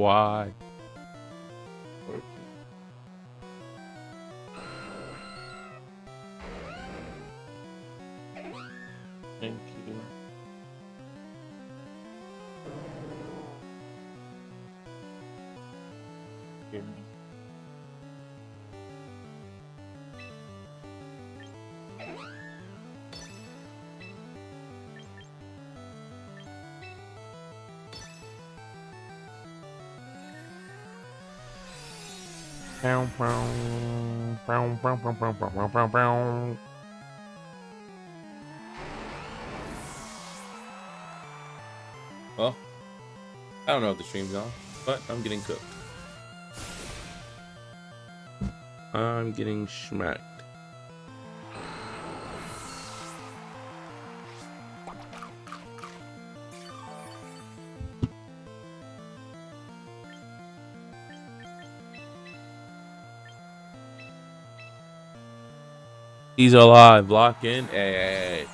Why? Thank you. Hear me. Bow, bow, bow, bow, bow, bow, bow, bow, bow. Well, I don't know if the stream's on, but I'm getting cooked. I'm getting smacked. He's alive. Lock in. Hey.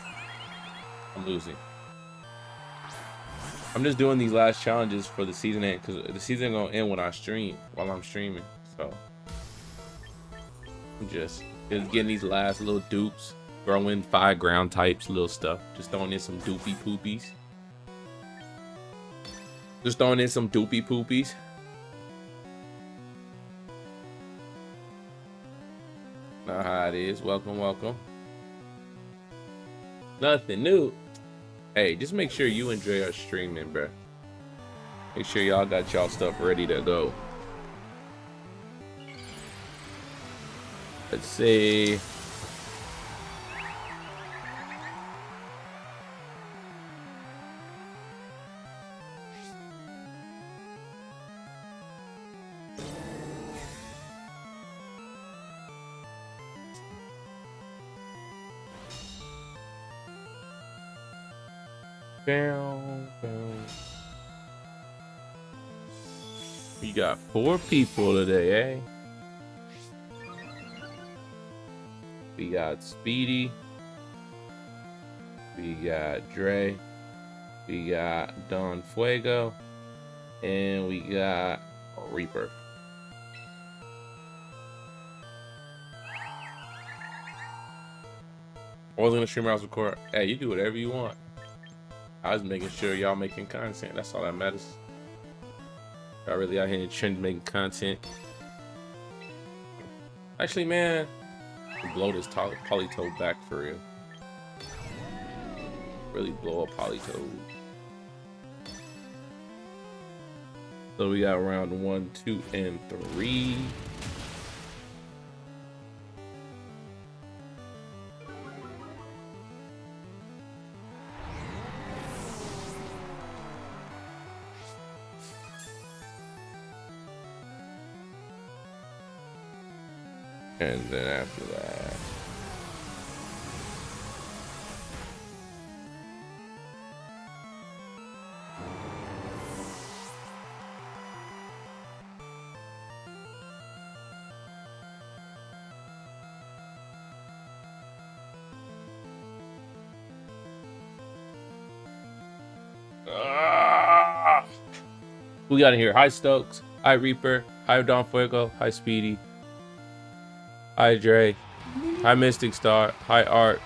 I'm losing. I'm just doing these last challenges for the season end because the season gonna end when I stream while I'm streaming. So I'm just getting these last little dupes, throwing 5 ground types, little stuff. Just throwing in some doopy poopies. Just throwing in some doopy poopies. Know how it is. Welcome, welcome. Nothing new. Hey, just make sure you enjoy our streaming, bro. Make sure y'all got y'all stuff ready to go. Let's see. We got 4 people today, eh? We got Speedy. We got Dre. We got Don Fuego. And we got Reaper. I wasn't gonna stream or I was record. Hey, you do whatever you want. I was making sure y'all making content. That's all that matters. Y'all really out here in the trend making content. Actually, man, blow this Polytoad back for real. Really blow up Polytoad. So we got round 1, 2, and 3. And then after that, we got to hear hi Stokes, hi Reaper, hi Don Fuego, hi Speedy, hi Dre, hi Mystic Star, hi Art.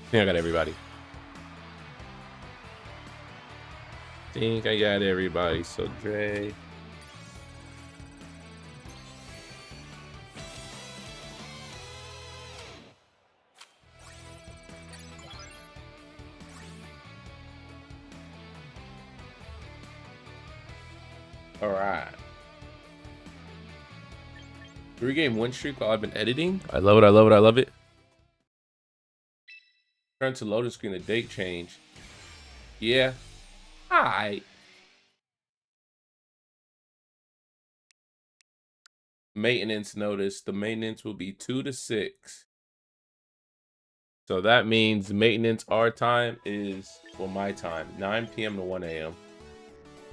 I think I got everybody. So Dre. All right. 3-game win streak while I've been editing. I love it. I love it. I love it. Turn to loading screen. The date change. Yeah. Hi. Maintenance notice. The maintenance will be 2 to 6. So that means maintenance our time is, well, my time, 9 p.m. to 1 a.m.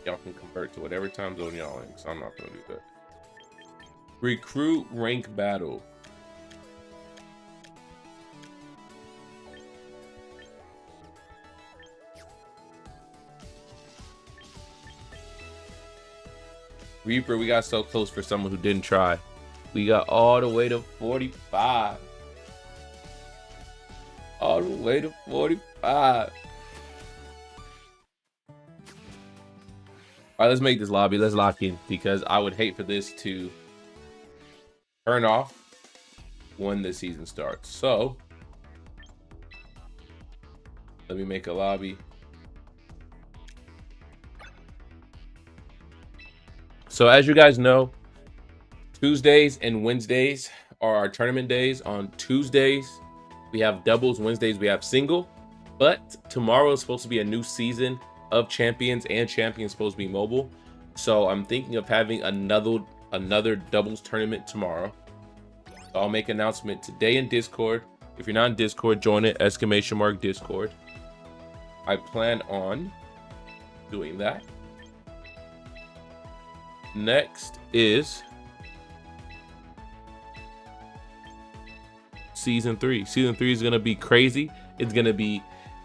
Y'all can convert to whatever time zone y'all in, so I'm not gonna do that. Recruit rank battle. Reaper, we got so close for someone who didn't try. We got all the way to 45. All the way to 45. All right, let's make this lobby. Let's lock in because I would hate for this to turn off when the season starts. So let me make a lobby. So as you guys know, Tuesdays and Wednesdays are our tournament days. On Tuesdays, we have doubles. Wednesdays, we have single. But tomorrow is supposed to be a new season of Champions, and Champions supposed to be mobile. So I'm thinking of having another doubles tournament tomorrow. So I'll make an announcement today in Discord. If you're not in Discord, join it, !Discord. I plan on doing that. Next is season 3. Season 3 is going to be crazy. It's going to be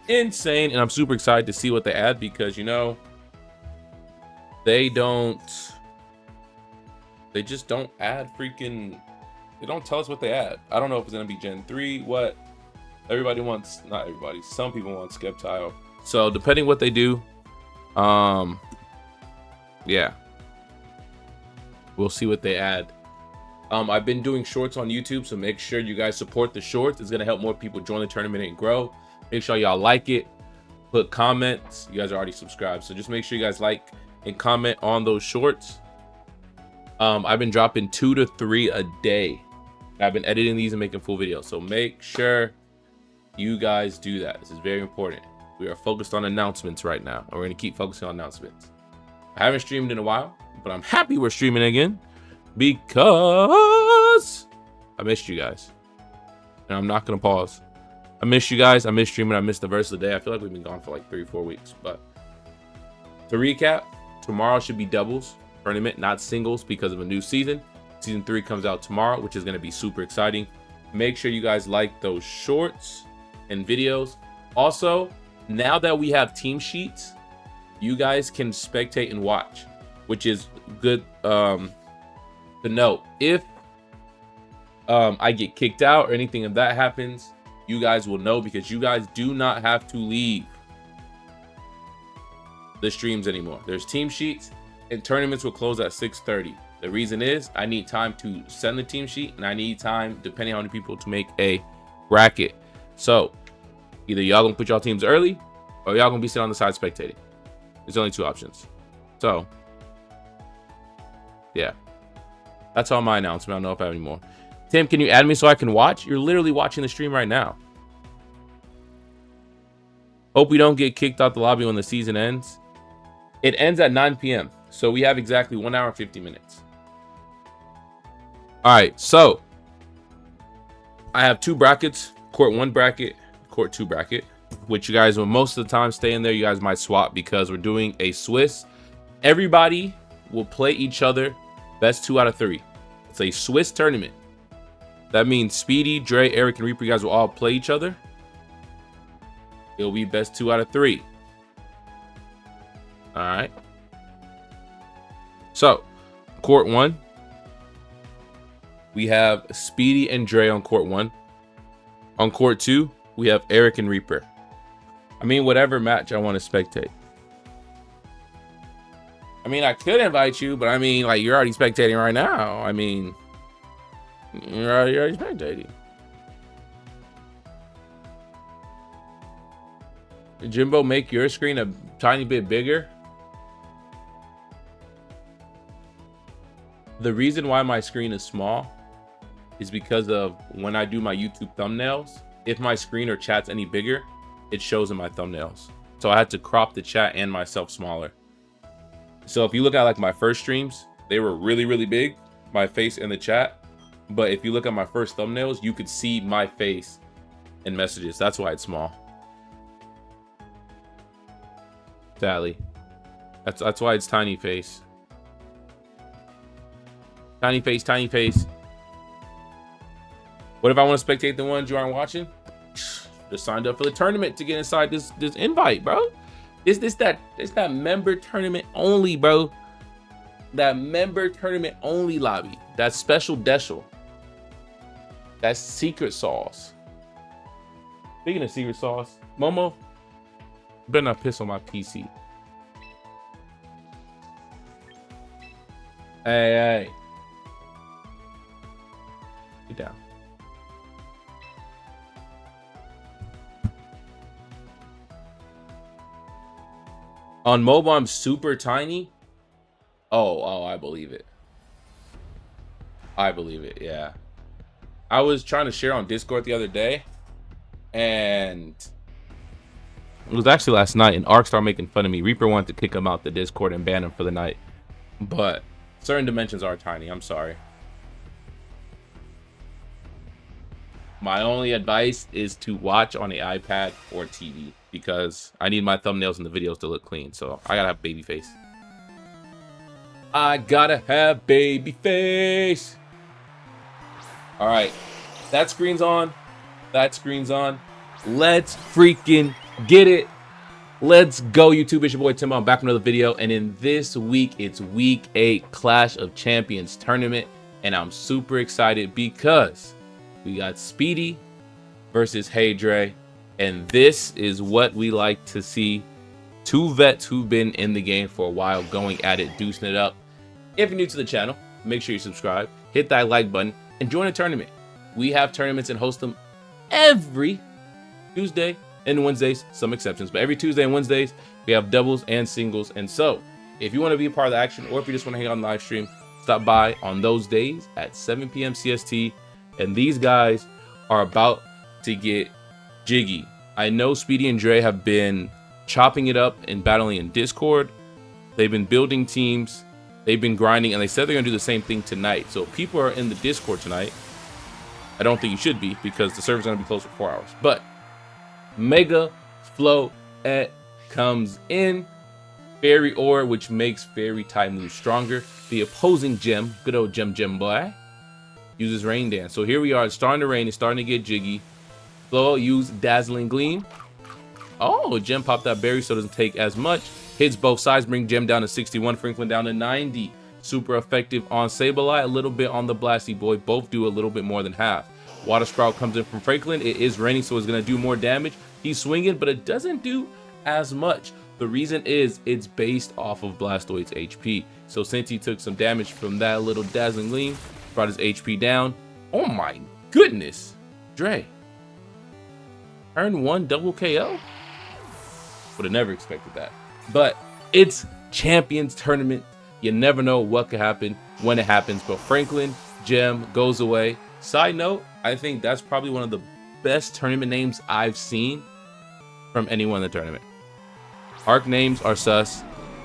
insane, and I'm super excited to see what they add because, you know, they just don't add freaking, they don't tell us what they add. I don't know if it's going to be Gen 3, what everybody wants, not everybody, some people want Skeptile. So depending what they do, yeah, we'll see what they add. I've been doing shorts on YouTube, so make sure you guys support the shorts. It's going to help more people join the tournament and grow. Make sure y'all like it, put comments. You guys are already subscribed, so just make sure you guys like and comment on those shorts. I've been dropping 2 to 3 a day. I've been editing these and making full videos, so make sure you guys do that. This is very important. We are focused on announcements right now, and we're going to keep focusing on announcements. I haven't streamed in a while, but I'm happy we're streaming again because I missed you guys, and I'm not going to pause. I missed you guys. I missed streaming. I missed the verse of the day. I feel like we've been gone for like 3 or 4 weeks. But to recap, tomorrow should be doubles tournament, not singles, because of a new season. Season 3 comes out tomorrow, which is going to be super exciting. Make sure you guys like those shorts and videos. Also, now that we have team sheets, you guys can spectate and watch, which is good to know. If I get kicked out or anything of that happens, you guys will know, because you guys do not have to leave the streams anymore. There's team sheets, and tournaments will close at 6:30. The reason is I need time to send the team sheet, and I need time, depending on how many people, to make a bracket. So either y'all gonna put y'all teams early, or y'all gonna be sitting on the side spectating. There's only 2 options. So yeah, that's all my announcement. I don't know if I have any more. Tim, can you add me so I can watch? You're literally watching the stream right now. Hope we don't get kicked out the lobby when the season ends. It ends at 9 p.m. So we have exactly 1 hour and 50 minutes. All right, so I have 2 brackets, court 1 bracket, court 2 bracket, which you guys will most of the time stay in there. You guys might swap because we're doing a Swiss. Everybody will play each other best 2 out of 3. It's a Swiss tournament. That means Speedy, Dre, Eric, and Reaper, you guys will all play each other. It'll be best 2 out of 3. All right. So, court 1. We have Speedy and Dre on court 1. On court 2, we have Eric and Reaper. I mean, whatever match I want to spectate. I mean, I could invite you, but I mean, like, you're already spectating right now. I mean, you're already spectating. Jimbo, make your screen a tiny bit bigger. The reason why my screen is small is because of when I do my YouTube thumbnails. If my screen or chat's any bigger, it shows in my thumbnails. So I had to crop the chat and myself smaller. So if you look at like my first streams, they were really, really big, my face and the chat. But if you look at my first thumbnails, you could see my face and messages. That's why it's small. Sadly. That's why it's tiny face. Tiny face, tiny face. What if I want to spectate the ones you aren't watching? Just signed up for the tournament to get inside this invite, bro. It's that member tournament only, bro. that member tournament only lobby, that special Deshel, that secret sauce. Speaking of secret sauce, Momo, better not piss on my PC. Hey. Get down. On mobile, I'm super tiny. Oh, I believe it. I believe it, yeah. I was trying to share on Discord the other day, and it was actually last night, and Ark started making fun of me. Reaper wanted to kick him out the Discord and ban him for the night. But certain dimensions are tiny, I'm sorry. My only advice is to watch on the iPad or TV, because I need my thumbnails and the videos to look clean. So I gotta have baby face. I gotta have baby face. All right, that screen's on. That screen's on. Let's freaking get it. Let's go, YouTube. It's your boy Timbo. I'm back with another video, and in this week, it's week 8 Clash of Champions Tournament, and I'm super excited because we got Speedy versus Hey Dre, and this is what we like to see. Two vets who've been in the game for a while going at it, deucing it up. If you're new to the channel, make sure you subscribe, hit that like button, and join a tournament. We have tournaments and host them every Tuesday and Wednesdays, some exceptions, but every Tuesday and Wednesdays, we have doubles and singles. And so, if you want to be a part of the action, or if you just want to hang out on the live stream, stop by on those days at 7 p.m. CST. And these guys are about to get jiggy. I know Speedy and Dre have been chopping it up and battling in Discord. They've been building teams. They've been grinding, and they said they're going to do the same thing tonight. So if people are in the Discord tonight, I don't think you should be, because the server's going to be closed for 4 hours. But Mega Floette comes in. Fairy Ore, which makes Fairy type moves stronger. The opposing gem, good old gem boy, uses Rain Dance. So here we are. It's starting to rain. It's starting to get jiggy. Flo use Dazzling Gleam. Oh, Gem popped that berry, so it doesn't take as much. Hits both sides, bring Gem down to 61, Franklin down to 90. Super effective on Sableye, a little bit on the Blasty Boy. Both do a little bit more than half. Water Sprout comes in from Franklin. It is raining, so it's going to do more damage. He's swinging, but it doesn't do as much. The reason is it's based off of Blastoide's HP. So since he took some damage from that little Dazzling Gleam, brought his HP down. Oh my goodness. Dre. Turn 1 double KO? Would have never expected that. But it's Champions Tournament. You never know what could happen when it happens. But Franklin, Gem goes away. Side note, I think that's probably one of the best tournament names I've seen from anyone in the tournament. Arc names are sus.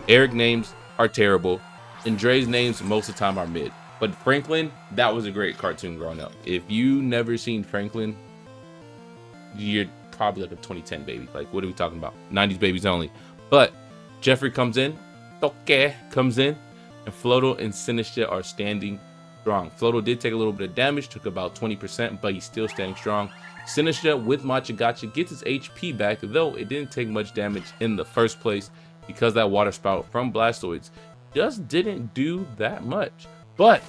Eric names are terrible. And Dre's names most of the time are mid. But Franklin, that was a great cartoon growing up. If you never seen Franklin, you're probably like a 2010 baby. Like, what are we talking about? 90s babies only. But Jeffrey comes in, Toke comes in, and Floto and Sinistra are standing strong. Floto did take a little bit of damage, took about 20%, but he's still standing strong. Sinistra with Matcha Gotcha gets his HP back, though it didn't take much damage in the first place because that Water Spout from Blastoids just didn't do that much. But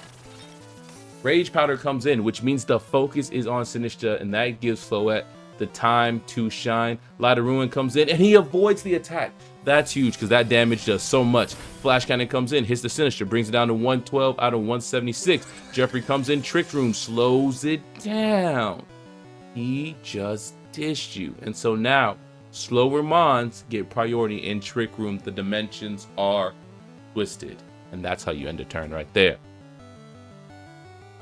Rage Powder comes in, which means the focus is on Sinistra, and that gives Floette the time to shine. Light of Ruin comes in, and he avoids the attack. That's huge, because that damage does so much. Flash Cannon comes in, hits the Sinistra, brings it down to 112 out of 176. Jeffrey comes in, Trick Room slows it down. He just dished you. And so now, slower Mons get priority in Trick Room. The dimensions are twisted. And that's how you end a turn right there.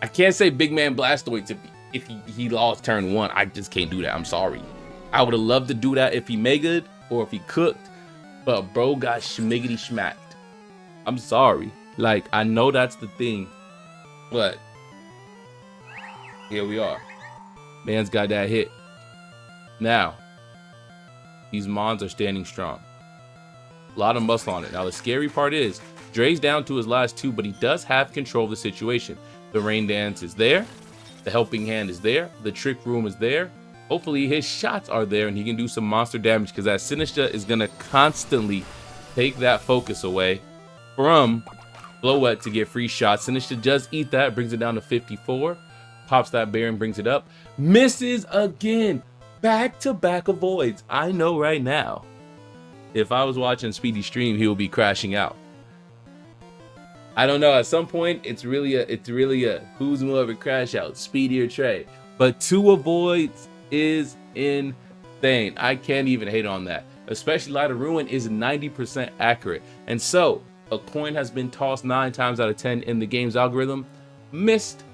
I can't say Big Man Blastoids if he lost turn 1. I just can't do that. I'm sorry. I would have loved to do that if he mega'd or if he cooked. But bro got schmiggity schmacked. I'm sorry. Like, I know that's the thing. But here we are. Man's got that hit. Now, these Mons are standing strong. A lot of muscle on it. Now, the scary part is, Dre's down to his last 2, but he does have control of the situation. The Rain Dance is there. The Helping Hand is there. The Trick Room is there. Hopefully, his shots are there, and he can do some monster damage, because that Sinistra is going to constantly take that focus away from Floette to get free shots. Sinistcha does eat that, brings it down to 54. Pops that bear and brings it up. Misses again. Back-to-back avoids. I know right now, if I was watching Speedy stream, he would be crashing out. I don't know. At some point, it's really a who's more of a crash out, Speedy or Trey. But 2 avoids is insane. I can't even hate on that. Especially Light of Ruin is 90% accurate. And so, a coin has been tossed 9 times out of 10 in the game's algorithm. Missed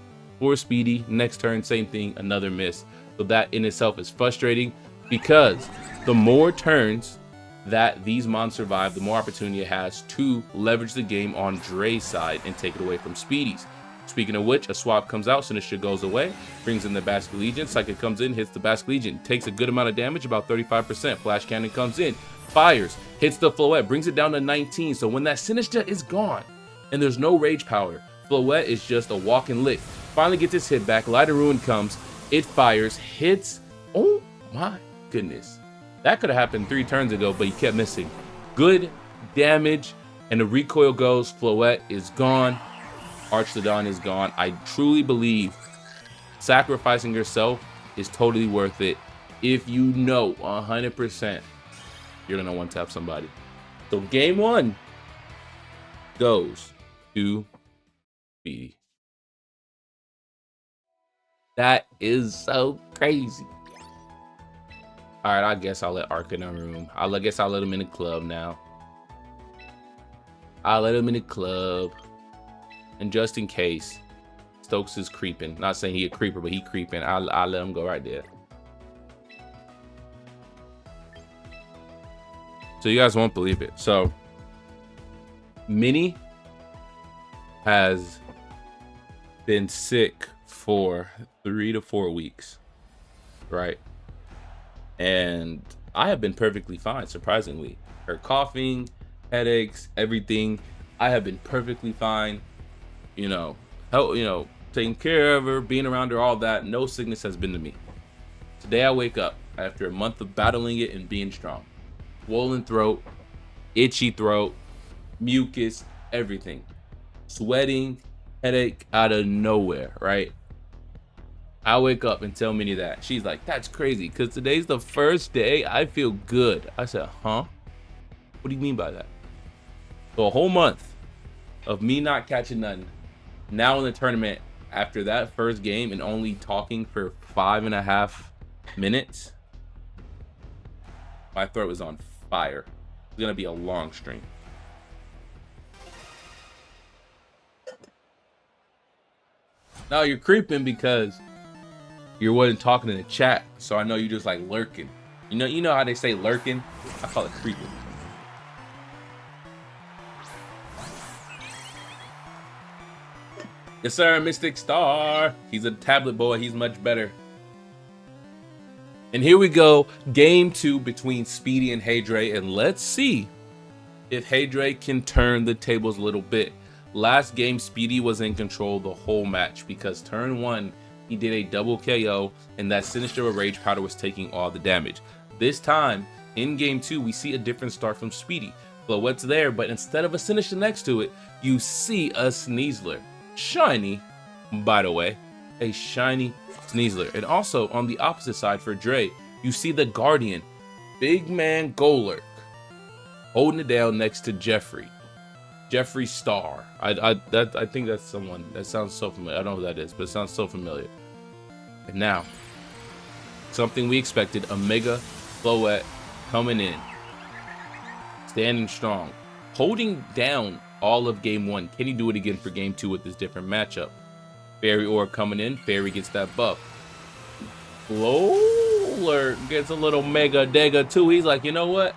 for Speedy. Next turn, same thing, another miss. So that in itself is frustrating because the more turns that these mons survive, the more opportunity it has to leverage the game on Dre's side and take it away from Speedy's. Speaking of which, a swap comes out, Sinistcha goes away, brings in the Basket Legion, Psychic comes in, hits the Basket Legion, takes a good amount of damage, about 35%, Flash Cannon comes in, fires, hits the Floette, brings it down to 19, so when that Sinistcha is gone, and there's no Rage Power, Floette is just a walk and lick. Finally gets his hit back, Light of Ruin comes, it fires, hits, oh my goodness. That could have happened 3 turns ago, but he kept missing. Good damage, and the recoil goes. Floette is gone. Archdodon is gone. I truly believe sacrificing yourself is totally worth it if you know 100% you're going to one-tap somebody. So game 1 goes to Speedy. That is so crazy. All right, I guess I'll let Arc in the room. I guess I'll let him in the club now. I'll let him in the club. And just in case, Stokes is creeping. Not saying he a creeper, but he creeping. I'll let him go right there. So you guys won't believe it. So Minnie has been sick for 3 to 4 weeks, right? And I have been perfectly fine, surprisingly. Her coughing, headaches, everything, I have been perfectly fine. You know, taking care of her, being around her, all that. No sickness has been to me. Today I wake up after a month of battling it and being strong. Swollen throat, itchy throat, mucus, everything. Sweating, headache out of nowhere, right? I wake up and tell Minnie that. She's like, that's crazy, because today's the first day I feel good. I said, huh? What do you mean by that? So a whole month of me not catching nothing. Now in the tournament, after that first game and only talking for 5.5 minutes, my throat was on fire. It's going to be a long stream. Now you're creeping because you wasn't talking in the chat, so I know you just like lurking. You know how they say lurking? I call it creeping. Yes, sir, Mystic Star. He's a tablet boy. He's much better. And here we go. Game 2 between Speedy and Heydre. And let's see if Heydre can turn the tables a little bit. Last game, Speedy was in control the whole match because turn 1, he did a double KO, and that Sinistcha Rage Powder was taking all the damage. This time, in game 2, we see a different start from Speedy. Floette's there, but instead of a Sinistcha next to it, you see a Sneasler. Shiny, by the way, a shiny Sneasler. And also on the opposite side for Dre, you see the Guardian, big man Golurk, holding it down next to Jeffrey Star. I think that's someone that sounds so familiar. I don't know who that is, but it sounds so familiar. And now, something we expected, a Mega Floette coming in, standing strong, holding down all of game 1. Can he do it again for game 2 with this different matchup? Fairy Orb coming in. Fairy gets that buff. Golurk gets a little Mega Dega too. He's like, you know what?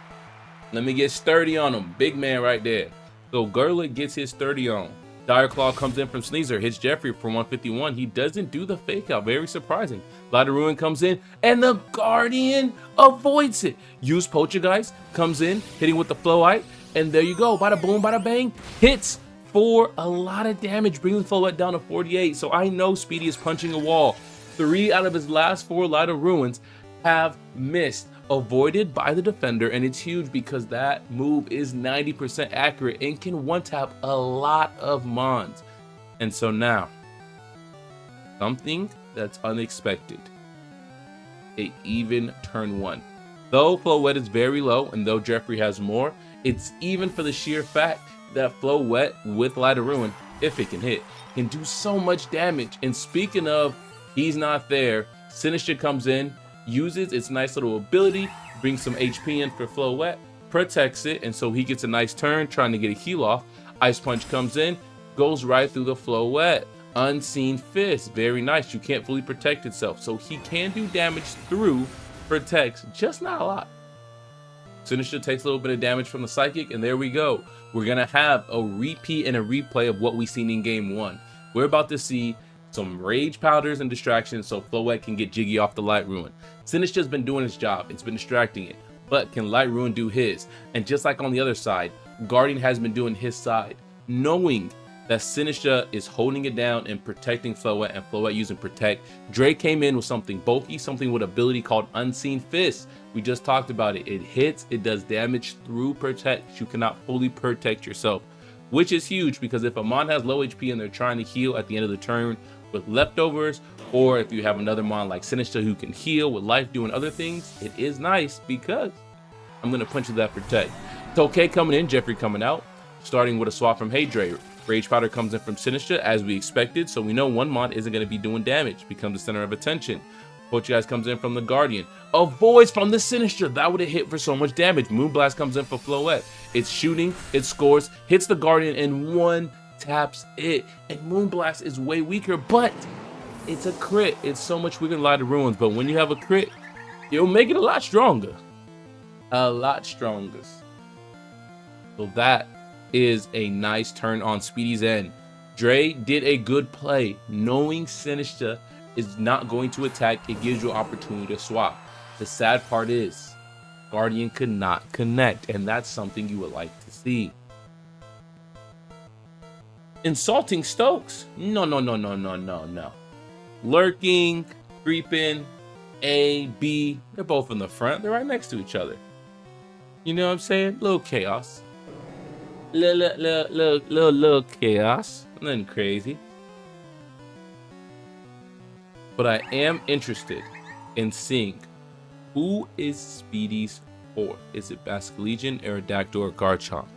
Let me get sturdy on him. Big man right there. So Golurk gets his 30 on. Dire Claw comes in from Sneasler, hits Jeffrey for 151. He doesn't do the fake out. Very surprising. Light of Ruin comes in, and the Guardian avoids it. Use Poltergeist comes in, hitting with the Flowite. And there you go, bada boom, bada bang, hits for a lot of damage, bringing Floette down to 48. So I know Speedy is punching a wall. 3 out of his last 4 Light of Ruins have missed. avoided by the defender, and it's huge because that move is 90% accurate and can one-tap a lot of mons. And so now, something that's unexpected. An even turn 1. Though Floette is very low, and though Jeffrey has more, it's even for the sheer fact that Floette with Light of Ruin, if it can hit, can do so much damage. And speaking of, he's not there, Sinister comes in, uses its nice little ability, brings some HP in for Floette, protects it, and so he gets a nice turn trying to get a heal off. Ice Punch comes in, goes right through the Floette. Unseen Fist, very nice. You can't fully protect itself, so he can do damage through protects, just not a lot. Sinister takes a little bit of damage from the Psychic, and there we go. We're gonna have a repeat and a replay of what we seen in game 1. We're about to see some rage powders and distractions so Floette can get jiggy off the Light Ruin. Sinister's been doing his job, it's been distracting it, but can Light Ruin do his? And just like on the other side, Guardian has been doing his side, knowing that Sinister is holding it down and protecting Floette, and Floette using Protect. Dre came in with something bulky, something with ability called Unseen Fist. We just talked about it. It hits, it does damage through Protect. You cannot fully protect yourself, which is huge because if a mon has low HP and they're trying to heal at the end of the turn with leftovers, or if you have another mon like Sinister who can heal with life doing other things, it is nice because I'm going to punch you that Protect. Tokay coming in, Jeffrey coming out, starting with a swap from Hey Dre. Rage Powder comes in from Sinister as we expected, so we know one mon isn't going to be doing damage, becomes the center of attention. Poltergeist comes in from the Guardian, avoids from the Sinister, that would have hit for so much damage. Moonblast comes in for Floette, it's shooting, it scores, hits the Guardian, and one taps it. And Moonblast is way weaker, but it's a crit. It's so much weaker than Light of Ruins, but when you have a crit, it'll make it a lot stronger. A lot stronger. So that is a nice turn on Speedy's end. Dre did a good play. Knowing Sinister is not going to attack, it gives you an opportunity to swap. The sad part is, Guardian could not connect, and that's something you would like to see. Insulting Stokes? No. Lurking, creeping, A, B, they're both in the front. They're right next to each other. You know what I'm saying? Little chaos. Little chaos. Nothing crazy. But I am interested in seeing who is Speedy's fourth. Is it Basculegion, Aerodactyl, or Garchomp?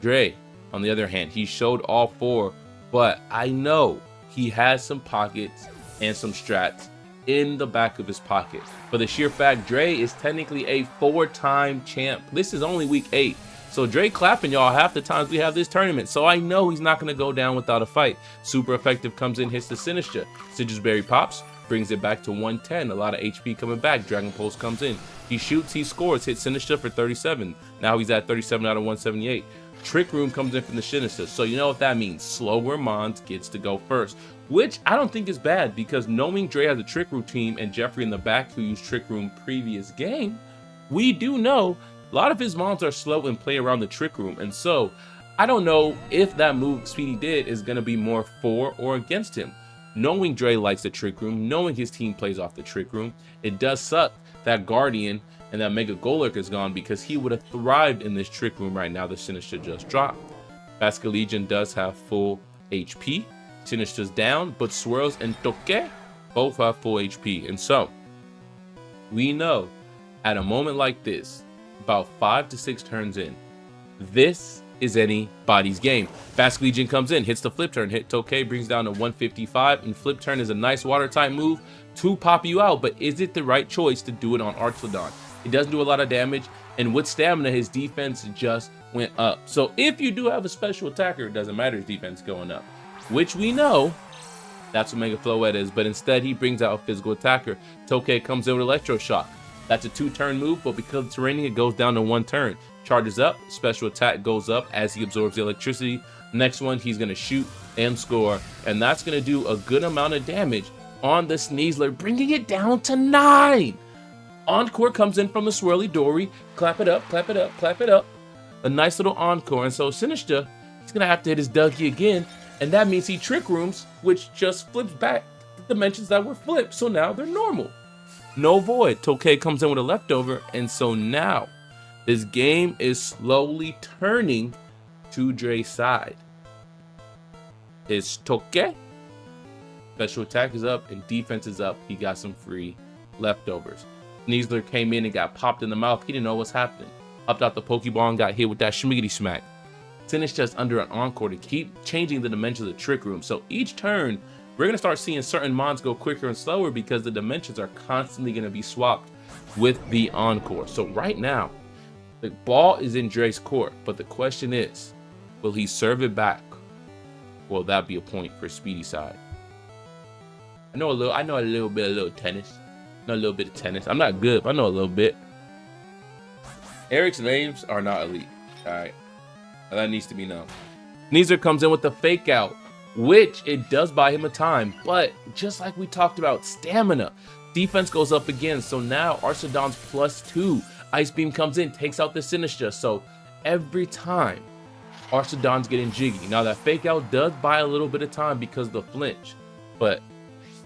Dre, on the other hand, he showed all four, but I know he has some pockets and some strats in the back of his pocket. For the sheer fact, Dre is technically a 4-time champ. This is only week 8. So Dre clapping y'all half the times we have this tournament. So I know he's not going to go down without a fight. Super Effective comes in, hits the Sinister. Sigisberry Berry pops, brings it back to 110. A lot of HP coming back. Dragon Pulse comes in. He shoots, he scores, hits Sinister for 37. Now he's at 37 out of 178. Trick Room comes in from the Sinister. So you know what that means. Slower Mons gets to go first. Which I don't think is bad because knowing Dre has a Trick Room team and Jeffrey in the back who used Trick Room previous game, we do know a lot of his mons are slow and play around the Trick Room, and so I don't know if that move Speedy did is going to be more for or against him. Knowing Dre likes the Trick Room, knowing his team plays off the Trick Room, it does suck that Guardian and that Mega Golurk is gone because he would have thrived in this Trick Room right now. The Sinister just dropped. Basculegion does have full HP. Sinister's down, but Swirls and Toke both have full HP, and so we know at a moment like this, about 5 to 6 turns in, this is anybody's game. Basculegion comes in, hits the Flip Turn, hit Tokay, brings down to 155, and Flip Turn is a nice water type move to pop you out, but is it the right choice to do it on Archlodon? It doesn't do a lot of damage, and with Stamina, his defense just went up. So if you do have a special attacker, it doesn't matter his defense going up, which we know that's what Mega Floette is, but instead he brings out a physical attacker. Tokay comes in with Electroshock. That's a 2-turn move, but because it's raining, it goes down to 1 turn. Charges up, special attack goes up as he absorbs the electricity. Next one, he's going to shoot and score, and that's going to do a good amount of damage on the Sneasler, bringing it down to 9. Encore comes in from the Swirly Dory. Clap it up, clap it up, clap it up. A nice little encore, and so Sinister, he's going to have to hit his Dougie again, and that means he Trick Rooms, which just flips back the dimensions that were flipped, so now they're normal. No void. Tokay comes in with a leftover, and so now this game is slowly turning to Dre's side. It's Tokay. Special attack is up and defense is up. He got some free leftovers. Sneasler came in and got popped in the mouth. He didn't know what's happening. Popped out the Pokeball and got hit with that schmiggity smack. Finish just under an encore to keep changing the dimensions of the trick room. So each turn, we're going to start seeing certain mons go quicker and slower because the dimensions are constantly going to be swapped with the encore. So right now, the ball is in Dre's court, but the question is, will he serve it back? Will that be a point for Speedy side? I know a little bit of tennis. I know a little bit of tennis. I'm not good, but I know a little bit. Eric's names are not elite. All right. That needs to be known. Sneasler comes in with the fake out, which it does buy him a time, but just like we talked about, stamina. Defense goes up again, so now Arceus's +2. Ice Beam comes in, takes out the Sinistcha, so every time Arceus's getting jiggy. Now that fake out does buy a little bit of time because of the flinch, but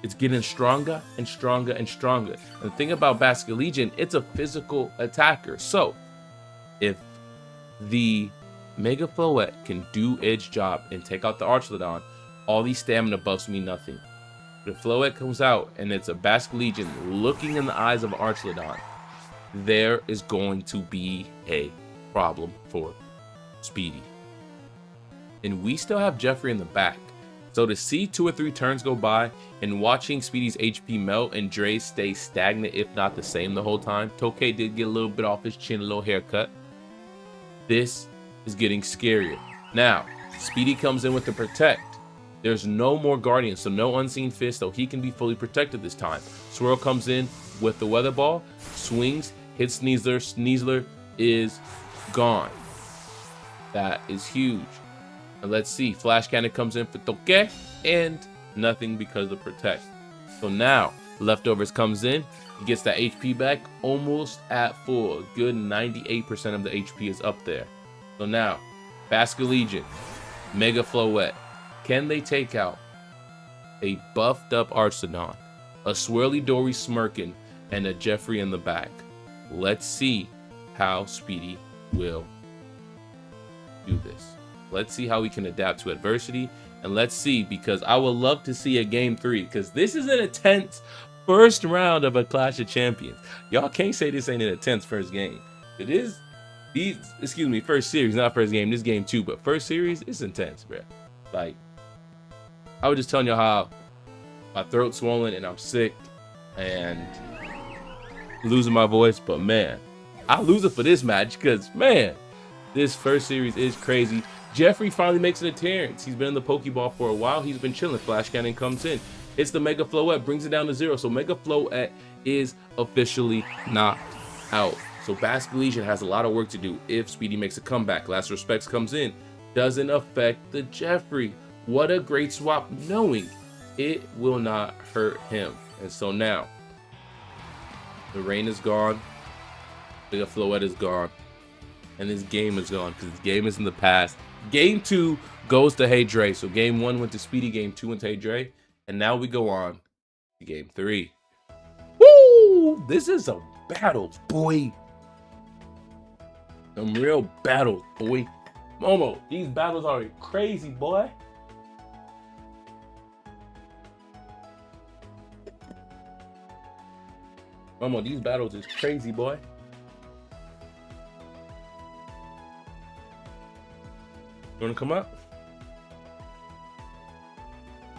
it's getting stronger and stronger and stronger. And the thing about Basculegion, it's a physical attacker, so if the Mega Floette can do its job and take out the Archelodon, all these stamina buffs mean nothing. But if Floette comes out and it's a Basculegion looking in the eyes of Archelodon, there is going to be a problem for Speedy. And we still have Jeffrey in the back. So to see 2 or 3 turns go by and watching Speedy's HP melt and Dre stay stagnant, if not the same the whole time. Tokay did get a little bit off his chin, a little haircut. This is getting scarier. Now, Speedy comes in with the protect. There's no more Guardian, so no Unseen Fist, so he can be fully protected this time. Swirl comes in with the Weather Ball, swings, hits Sneasler. Sneasler is gone. That is huge. And let's see, Flash Cannon comes in for Tokay, and nothing because of protect. So now, Leftovers comes in, he gets that HP back, almost at full. A good 98% of the HP is up there. So now, Basculegion, Mega Floette. Can they take out a buffed up Arceus's, a Swirly Dory smirking, and a Jeffrey in the back? Let's see how Speedy will do this. Let's see how we can adapt to adversity. And let's see, because I would love to see a game 3, because this is an intense first round of a Clash of Champions. Y'all can't say this ain't an intense first game. It is. First series, not first game. This game 2, but first series, it's intense, bro. Like, I was just telling you how my throat's swollen and I'm sick and losing my voice, but man, I lose it for this match because, man, this first series is crazy. Jeffrey finally makes an appearance. He's been in the Pokeball for a while. He's been chilling. Flash Cannon comes in. It's the Mega Floette, brings it down to 0. So Mega Floette is officially knocked out. So Basculegion has a lot of work to do if Speedy makes a comeback. Last Respects comes in. Doesn't affect the Jeffrey. What a great swap, knowing it will not hurt him. And so now, the rain is gone. Mega Floette is gone. And this game is gone because this game is in the past. Game 2 goes to Hey Dre. So game 1 went to Speedy, game 2 went to Hey Dre. And now we go on to game 3. Woo! This is a battle, boy. Some real battles, boy. Momo, these battles are crazy, boy. Momo, these battles is crazy, boy. You wanna come up?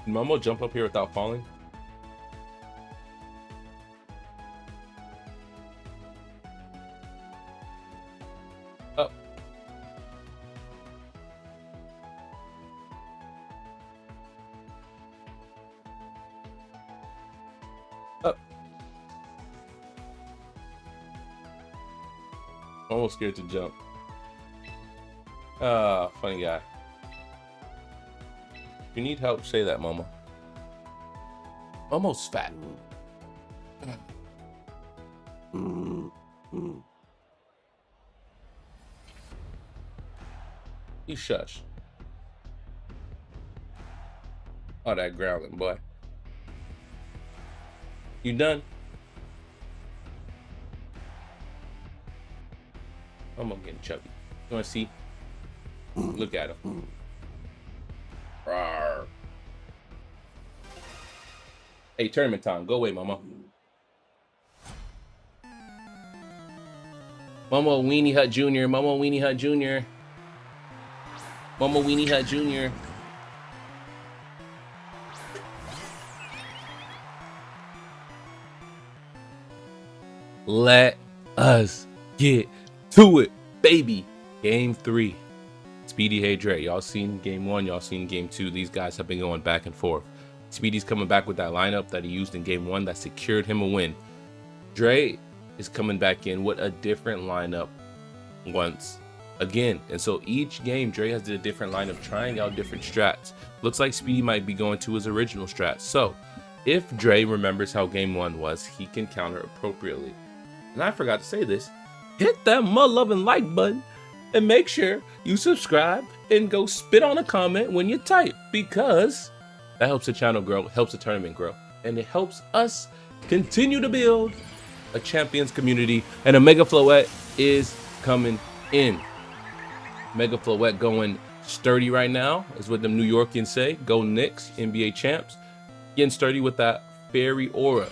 Can Momo jump up here without falling? Up. Up. Almost scared to jump. Funny guy. If you need help, say that, Momo. Momo's fat. You shush. Oh, that growling, boy. You done? I'm getting chubby. You want to see? Look at him. Rawr. Hey, tournament time. Go away, mama. Momo Weenie Hut Jr. Momo Weenie Hut Jr. Momo Weenie Hut Jr. Let us get to it, baby. Game 3. Speedy, hey Dre. Y'all seen game 1, y'all seen game 2. These guys have been going back and forth. Speedy's coming back with that lineup that he used in game 1 that secured him a win. Dre is coming back in with a different lineup once again. And so each game, Dre has did a different lineup, trying out different strats. Looks like Speedy might be going to his original strat. So if Dre remembers how game 1 was, he can counter appropriately. And I forgot to say this, hit that mother-loving like button and make sure you subscribe and go spit on a comment when you type, because that helps the channel grow, helps the tournament grow, and it helps us continue to build a champions community. And a Mega Floette is coming in. Mega Floette going sturdy right now, is what the New Yorkers say. Go Knicks, NBA champs. Getting sturdy with that fairy aura.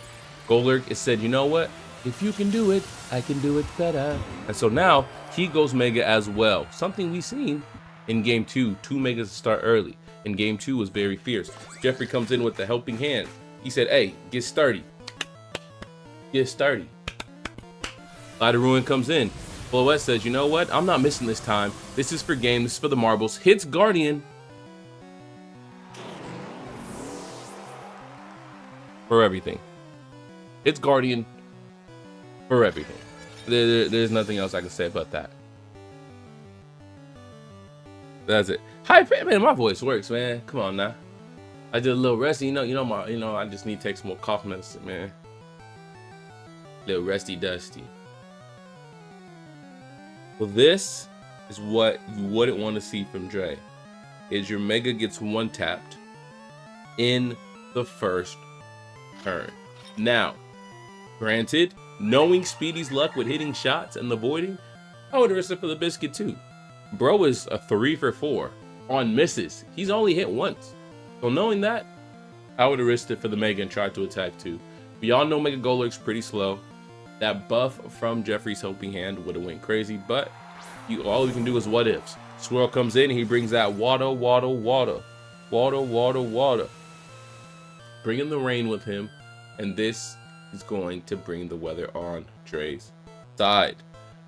Golurk has said, you know what? If you can do it, I can do it better. And so now he goes Mega as well. Something we've seen in game 2. 2 Megas to start early. In game 2 was very fierce. Jeffrey comes in with the helping hand. He said, hey, get sturdy. Get sturdy. Light of Ruin comes in. Floette says, you know what? I'm not missing this time. This is for game. This is for the marbles. Hits Guardian. For everything. Hits Guardian. For everything. There's nothing else I can say about that. That's it. Hi, man. My voice works, man. Come on now. I did a little resty. I just need to take some more cough medicine, man. Little resty dusty. Well, this is what you wouldn't want to see from Dre. Is your Mega gets one tapped in the first turn. Now, granted, knowing Speedy's luck with hitting shots and avoiding, I would have risked it for the biscuit too. Bro is a 3 for 4 on misses. He's only hit once. So knowing that, I would have risked it for the Mega and tried to attack too. But y'all know Mega Golurk's pretty slow. That buff from Jeffrey's helping hand would have went crazy, but all you can do is what ifs. Swirl comes in, he brings that water. Bringing the rain with him, and this is going to bring the weather on Dre's side.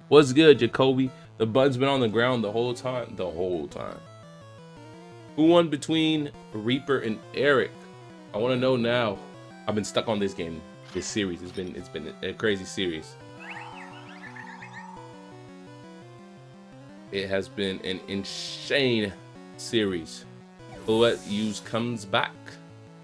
What's good, Jacoby? The button's been on the ground the whole time. Who won between Reaper and Eric? I want to know now. I've been stuck on this game. This series it's been a crazy series. It has been an insane series. Floette comes back.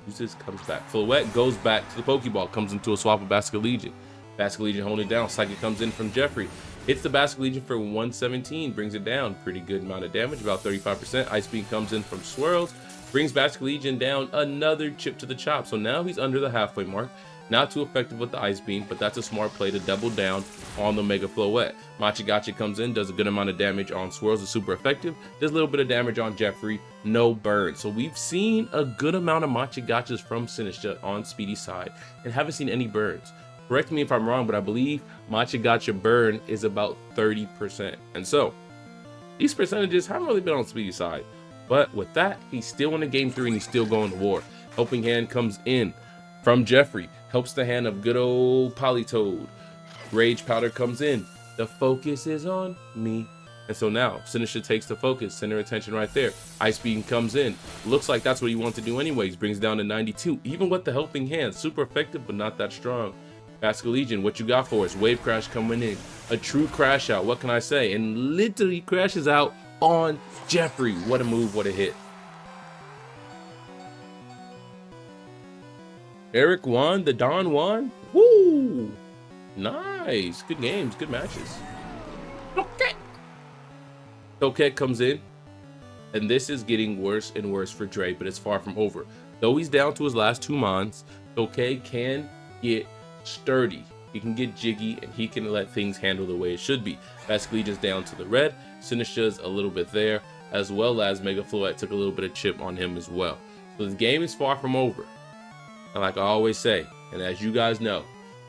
Floette goes back to the Pokeball, comes into a swap with Basket Legion. Basket Legion holding it down. Psychic comes in from Jeffrey. Hits the Basket Legion for 117, brings it down. Pretty good amount of damage, about 35%. Ice Beam comes in from Swirls, brings Basket Legion down another chip to the chop. So now he's under the halfway mark. Not too effective with the Ice Beam, but that's a smart play to double down on the Mega Floette. Machigachi comes in, does a good amount of damage on Swirls, is super effective. Does a little bit of damage on Jeffrey, no burn. So we've seen a good amount of Machigachas from Sinistra on Speedy's side and haven't seen any burns. Correct me if I'm wrong, but I believe Machigacha burn is about 30%. And so these percentages haven't really been on Speedy's side. But with that, he's still in the game 3 and he's still going to war. Helping hand comes in from Jeffrey. Helps the hand of good old Politoed. Rage Powder comes in. The focus is on me. And so now, Sinistra takes the focus, center attention right there. Ice Beam comes in. Looks like that's what he wants to do anyways. Brings down to 92. Even with the helping hand, super effective, but not that strong. Basket Legion, what you got for us? Wave Crash coming in. A true crash out, what can I say? And literally crashes out on Jeffrey. What a move, what a hit. Eric won, the Don won. Woo! Nice. Good games, good matches. Okay. Toket comes in, and this is getting worse and worse for Dre, but it's far from over. Though he's down to his last 2 mons, Toket can get sturdy. he can get jiggy and he can let things handle the way it should be. Basically just down to the red. Sinistcha's a little bit there, as well as Mega Floette took a little bit of chip on him as well. So this game is far from over. And like I always say, and as you guys know,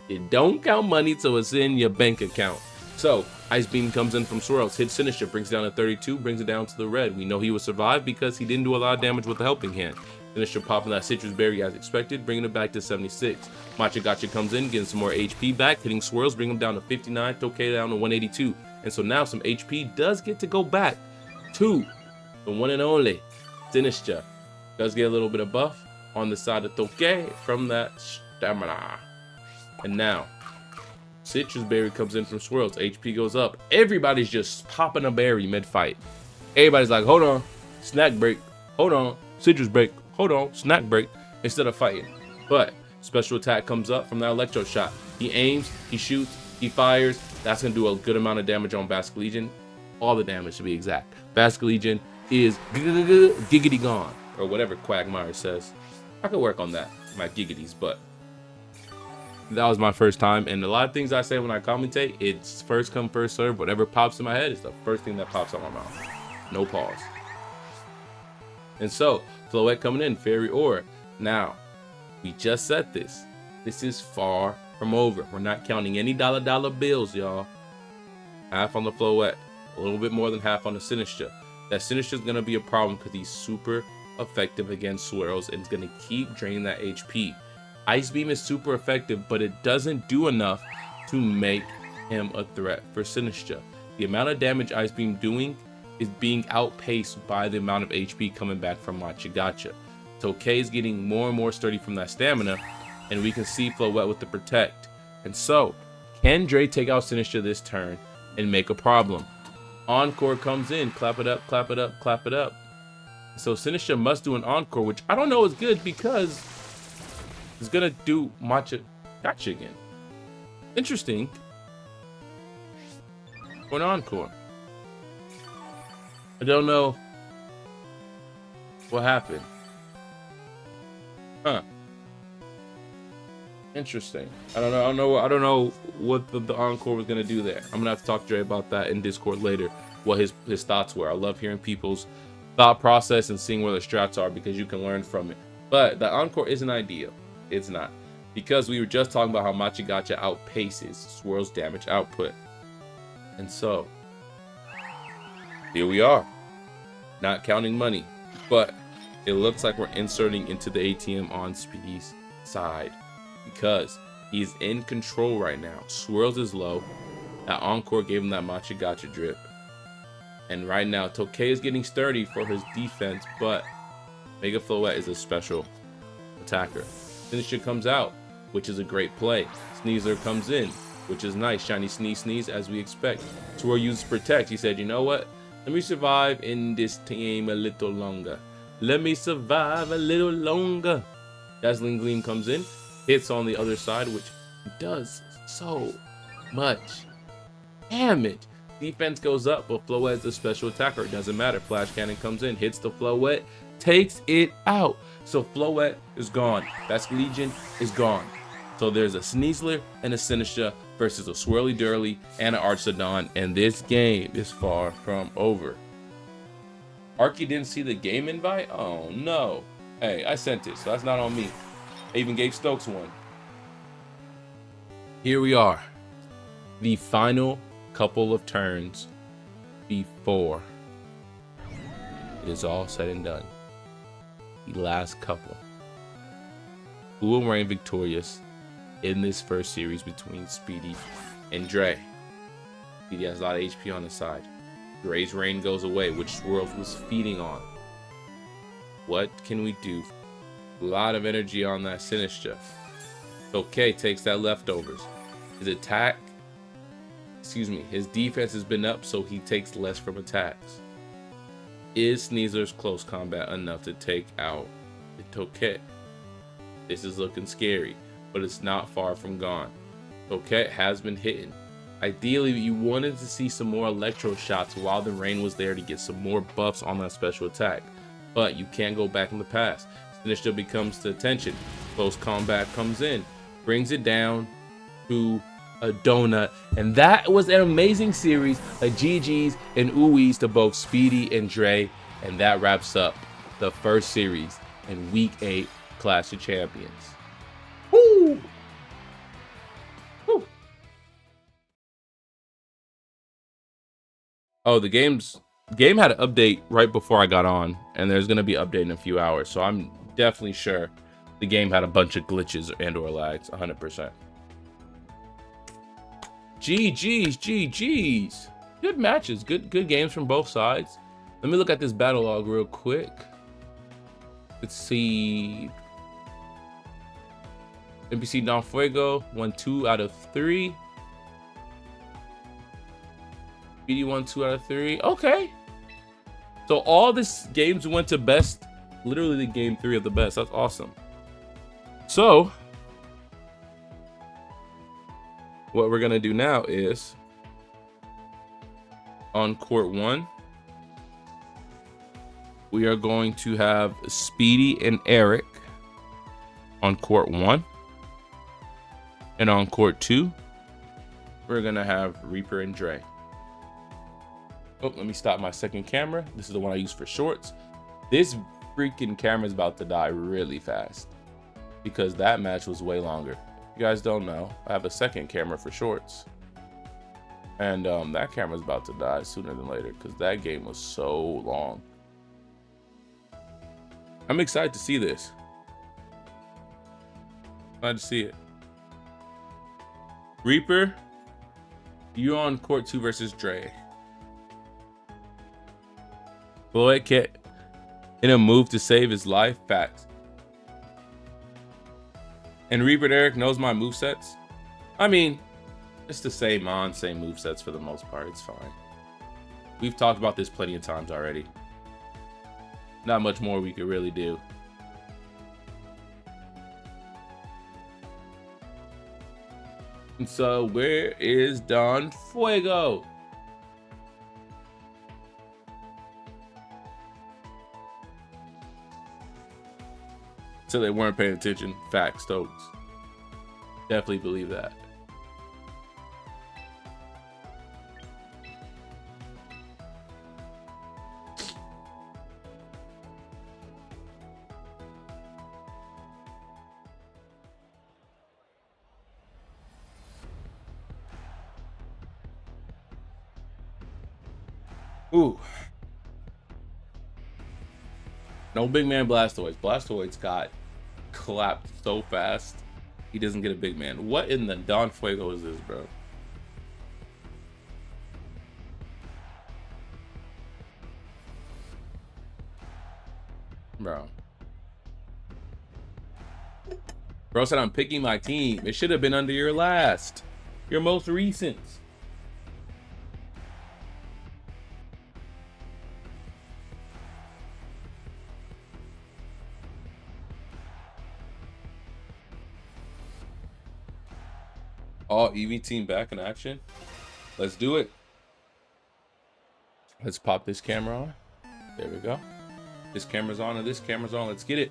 you don't count money till it's in your bank account. So Ice Beam comes in from Swirls, hits Sinistcha, brings it down to 32, brings it down to the red. We know he will survive because he didn't do a lot of damage with the helping hand. Sinistcha popping that Citrus Berry as expected, bringing it back to 76. Machigacha comes in, getting some more HP back, hitting Swirls, bringing him down to 59, Tokay down to 182. And so now some HP does get to go back to the one and only Sinistcha. Does get a little bit of buff on the side of Tokay from that stamina. And now, Citrus Berry comes in from Swirls, HP goes up. Everybody's just popping a berry mid-fight. Everybody's like, hold on, snack break, hold on, Citrus break, hold on, snack break, instead of fighting. But special attack comes up from that Electro Shot. He aims, he shoots, he fires. That's going to do a good amount of damage on Basculegion. All the damage to be exact. Basculegion is giggity gone, or whatever Quagmire says. I could work on that, my giggities, but that was my first time. And a lot of things I say when I commentate, it's first come, first serve. Whatever pops in my head is the first thing that pops out my mouth. No pause. And so, Floette coming in, Fairy Aura. Now, we just said this. This is far from over. We're not counting any dollar bills, y'all. Half on the Floette. A little bit more than half on the Sinistcha. That Sinistcha is going to be a problem because he's super effective against Swirls and it's going to keep draining that HP. Ice Beam is super effective, but it doesn't do enough to make him a threat for Sinistcha. The amount of damage Ice Beam doing is being outpaced by the amount of HP coming back from Machigacha. Tokay is getting more and more sturdy from that stamina, and we can see Floette with the Protect. And so, can Dre take out Sinistcha this turn and make a problem? Encore comes in, clap it up, clap it up, clap it up. So Sinistcha must do an Encore, which I don't know is good because it's gonna do Machigacha again. Interesting. For an Encore. I don't know what happened. Huh. Interesting. I don't know what the Encore was gonna do there. I'm gonna have to talk to Dre about that in Discord later, what his thoughts were. I love hearing people's thought process and seeing where the strats are because you can learn from it. But the Encore isn't ideal. It's not. Because we were just talking about how Machigacha outpaces Swirl's damage output. And so, here we are. Not counting money. But it looks like we're inserting into the ATM on Speedy's side. Because he's in control right now. Swirls is low. That Encore gave him that Machigacha drip. And right now, Tokay is getting sturdy for his defense, but Mega Floette is a special attacker. Sinistcha comes out, which is a great play. Sneasler comes in, which is nice. Shiny Sneeze as we expect. Swirl uses Protect. He said, you know what? Let me survive in this team a little longer. Let me survive a little longer. Dazzling Gleam comes in, hits on the other side, which does so much damage. Defense goes up, but Floette is a special attacker. It doesn't matter. Flash Cannon comes in, hits the Floette, takes it out. So Floette is gone. Basculegion is gone. So there's a Sneasler and a Sinistcha versus a Swirly Durly and an Archidon, and this game is far from over. Arky didn't see the game invite? Oh no. Hey, I sent it, so that's not on me. I even gave Stokes one. Here we are. The final couple of turns before it is all said and done. The last couple. Who will reign victorious in this first series between Speedy and Dre? Speedy has a lot of HP on his side. Dre's reign goes away, which Swirls was feeding on. What can we do? A lot of energy on that Sinistcha. Okay, takes that leftovers. His attack, his defense has been up, so he takes less from attacks. Is Sneasler's close combat enough to take out the Tokay? This is looking scary, but it's not far from gone. Tokay has been hitting. Ideally, you wanted to see some more electro shots while the rain was there to get some more buffs on that special attack. But you can't go back in the past. Sinistcha becomes the attention. Close combat comes in, brings it down to a donut. And that was an amazing series of GGs and ooies to both Speedy and Dre. And that wraps up the first series in Week 8 Clash of Champions. Woo! Woo! Oh, the game had an update right before I got on, and there's gonna be an update in a few hours. So I'm definitely sure the game had a bunch of glitches and/or lags, 100%. GG's. Good matches, good games from both sides. Let me look at this battle log real quick. Let's see. NPC Don Fuego won 2 out of 3. BD won 2 out of 3. Okay. So all these games went to best, literally the game 3 of the best. That's awesome. So what we're gonna do now is on court 1, we are going to have Speedy and Eric on court 1. And on court 2, we're gonna have Reaper and Dre. Oh, let me stop my second camera. This is the one I use for shorts. This freaking camera is about to die really fast because that match was way longer. If you guys don't know, I have a second camera for shorts. And that camera's about to die sooner than later because that game was so long. I'm excited to see this. Glad to see it. Reaper, you're on court 2 versus Dre. Floyd Kit in a move to save his life. Facts. And Reaper Eric knows my movesets. I mean, it's the same movesets for the most part. It's fine. We've talked about this plenty of times already. Not much more we could really do. And so, where is Don Fuego? So they weren't paying attention. Facts, Stokes. Definitely believe that. Ooh. No big man Blastoise. Blastoise got clapped so fast. He doesn't get a big man. What in the Don Fuego is this, bro? Bro said I'm picking my team. It should have been under your last. Your most recent. All EV team back in action. Let's do it. Let's pop this camera on. There we go. This camera's on and this camera's on. Let's get it.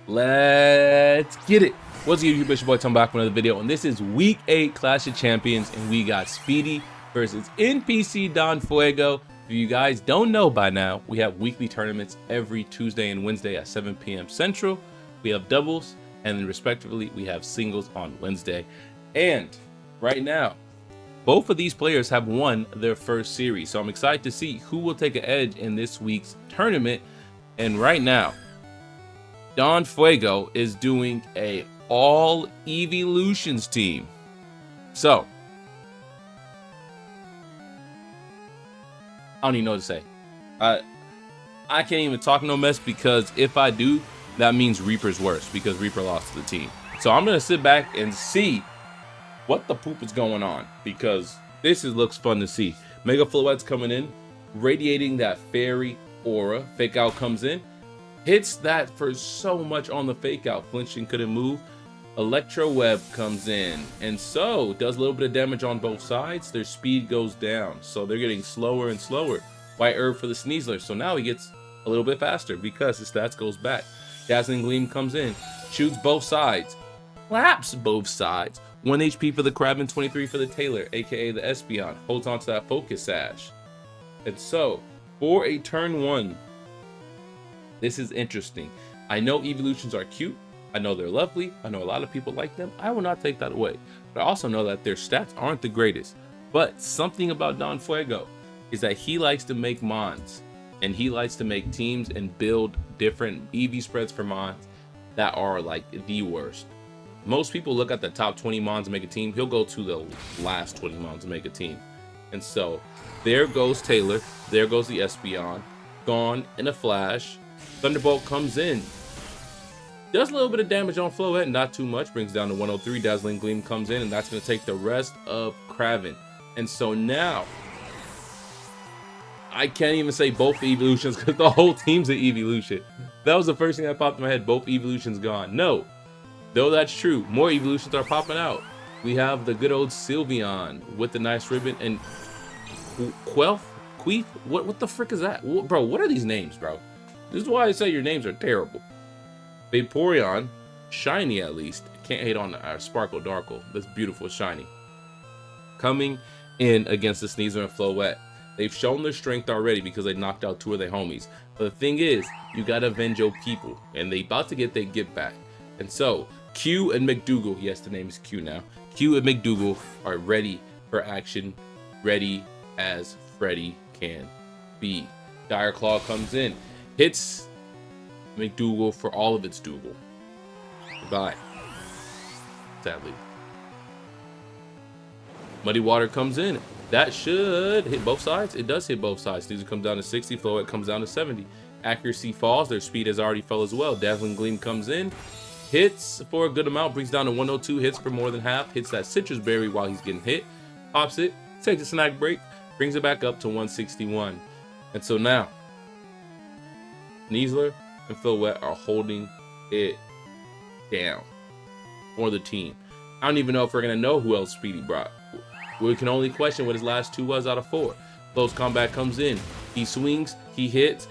Let's get it. What's good, YouTube? It's your boy Tom back with another video, and this is Week 8 Clash of Champions, and we got Speedy versus NPC Don Fuego. If you guys don't know by now, we have weekly tournaments every Tuesday and Wednesday at 7 p.m. Central. We have doubles, and then respectively, we have singles on Wednesday. And right now, both of these players have won their first series, so I'm excited to see who will take an edge in this week's tournament. And right now, Don Fuego is doing a all evolutions team. So I don't even know what to say. I can't even talk no mess, because if I do, that means Reaper's worse, because Reaper lost to the team. So I'm gonna sit back and see what the poop is going on, because this looks fun to see. Mega Floette's coming in, radiating that fairy aura. Fake Out comes in, hits that for so much on the Fake Out. Flinching couldn't move. Electro Web comes in, and so does a little bit of damage on both sides. Their speed goes down, so they're getting slower and slower. White Herb for the Sneasler, so now he gets a little bit faster because his stats goes back. Dazzling Gleam comes in, shoots both sides, claps both sides. 1 HP for the Crab and 23 for the Taylor, aka the Espeon. Holds on to that Focus Sash. And so, for a turn 1, this is interesting. I know evolutions are cute. I know they're lovely. I know a lot of people like them. I will not take that away. But I also know that their stats aren't the greatest. But something about Don Fuego is that he likes to make mons. And he likes to make teams and build different EV spreads for mons that are like the worst. Most people look at the top 20 mons and make a team. He'll go to the last 20 mons and make a team. And so there goes Taylor. There goes the Espeon. Gone in a flash. Thunderbolt comes in. Does a little bit of damage on Floette, not too much. Brings down to 103. Dazzling Gleam comes in, and that's going to take the rest of Kraven. And so now, I can't even say both evolutions because the whole team's an evolution. That was the first thing that popped in my head. Both evolutions gone. No, though that's true. More evolutions are popping out. We have the good old Sylveon with the nice ribbon and Queef. What the frick is that, bro? What are these names, bro? This is why I say your names are terrible. Vaporeon, shiny at least. Can't hate on our Sparkle Darkle. That's beautiful, shiny. Coming in against the Sneasel and Floette. They've shown their strength already because they knocked out 2 of their homies. But the thing is, you gotta avenge your people, and they about to get their get back. And so, Q and McDougal, yes, the name is Q now. Q and McDougal are ready for action, ready as Freddy can be. Dire Claw comes in, hits McDougal for all of its Dougal. Goodbye. Sadly. Muddy Water comes in. That should hit both sides. It does hit both sides. These comes down to 60. Floette comes down to 70. Accuracy falls. Their speed has already fell as well. Dazzling Gleam comes in. Hits for a good amount. Brings down to 102. Hits for more than half. Hits that Citrus Berry while he's getting hit. Pops it. Takes a snack break. Brings it back up to 161. And so now, Sneasler and Floette are holding it down for the team. I don't even know if we're going to know who else Speedy brought. We can only question what his last 2 was out of 4. Close Combat comes in. He swings. He hits.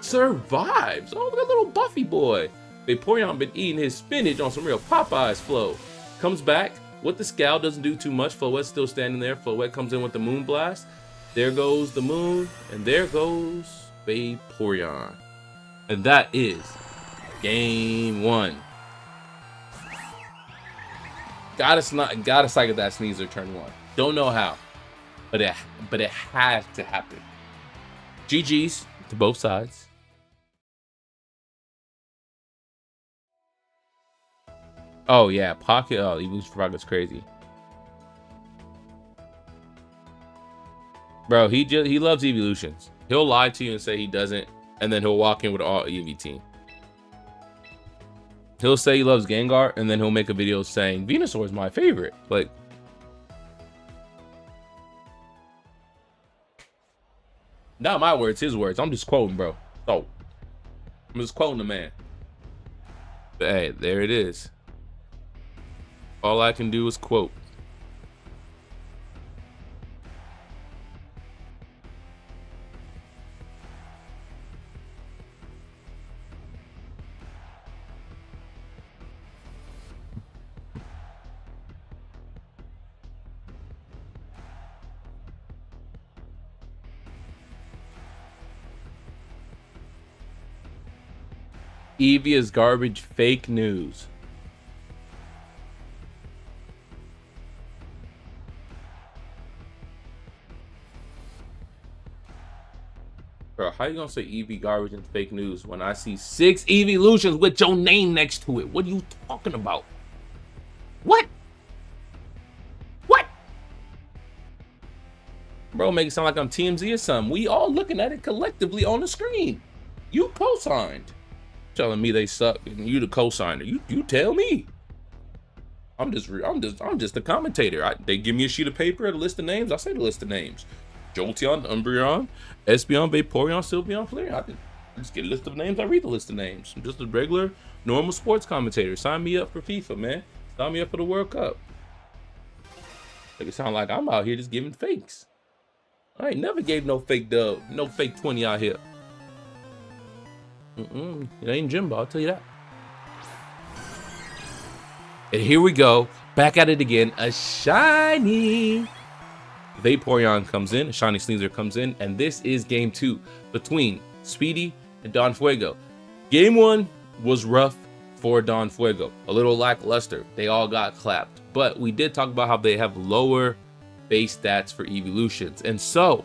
Survives. Oh, look at little Buffy boy. Vaporeon been eating his spinach on some real Popeyes flow. Comes back with the Scowl. Doesn't do too much. Floette's still standing there. Floette comes in with the Moon Blast. There goes the moon. And there goes Vaporeon. And that is game 1. Gotta cycle that Sneasler turn 1. Don't know how, but it has to happen. GG's to both sides. Oh yeah, Pocket. Oh, evolution progress crazy, bro. He loves evolutions. He'll lie to you and say he doesn't, and then he'll walk in with all EV team. He'll say he loves Gengar, and then he'll make a video saying Venusaur is my favorite. Like, not my words, his words. I'm just quoting, bro. Oh, I'm just quoting the man. But hey, there it is. All I can do is quote. Eevee is garbage, fake news. Bro, how you gonna say Eevee garbage and fake news when I see 6 evolutions with your name next to it? What are you talking about? What? What? Bro, make it sound like I'm TMZ or something. We all looking at it collectively on the screen. You co-signed. Telling me they suck and you the co-signer. You tell me. I'm just the commentator. They give me a sheet of paper, a list of names. I say the list of names. Jolteon, Umbreon, Espeon, Vaporeon, Sylveon, Flareon. I just get a list of names. I read the list of names. I'm just a regular, normal sports commentator. Sign me up for FIFA, man. Sign me up for the World Cup. Make it sound like I'm out here just giving fakes. I ain't never gave no fake dub, no fake 20 out here. It ain't Jimbo, I'll tell you that. And here we go. Back at it again. A shiny Vaporeon comes in. A shiny Sneasler comes in. And this is game 2 between Speedy and Don Fuego. Game 1 was rough for Don Fuego. A little lackluster. They all got clapped. But we did talk about how they have lower base stats for evolutions. And so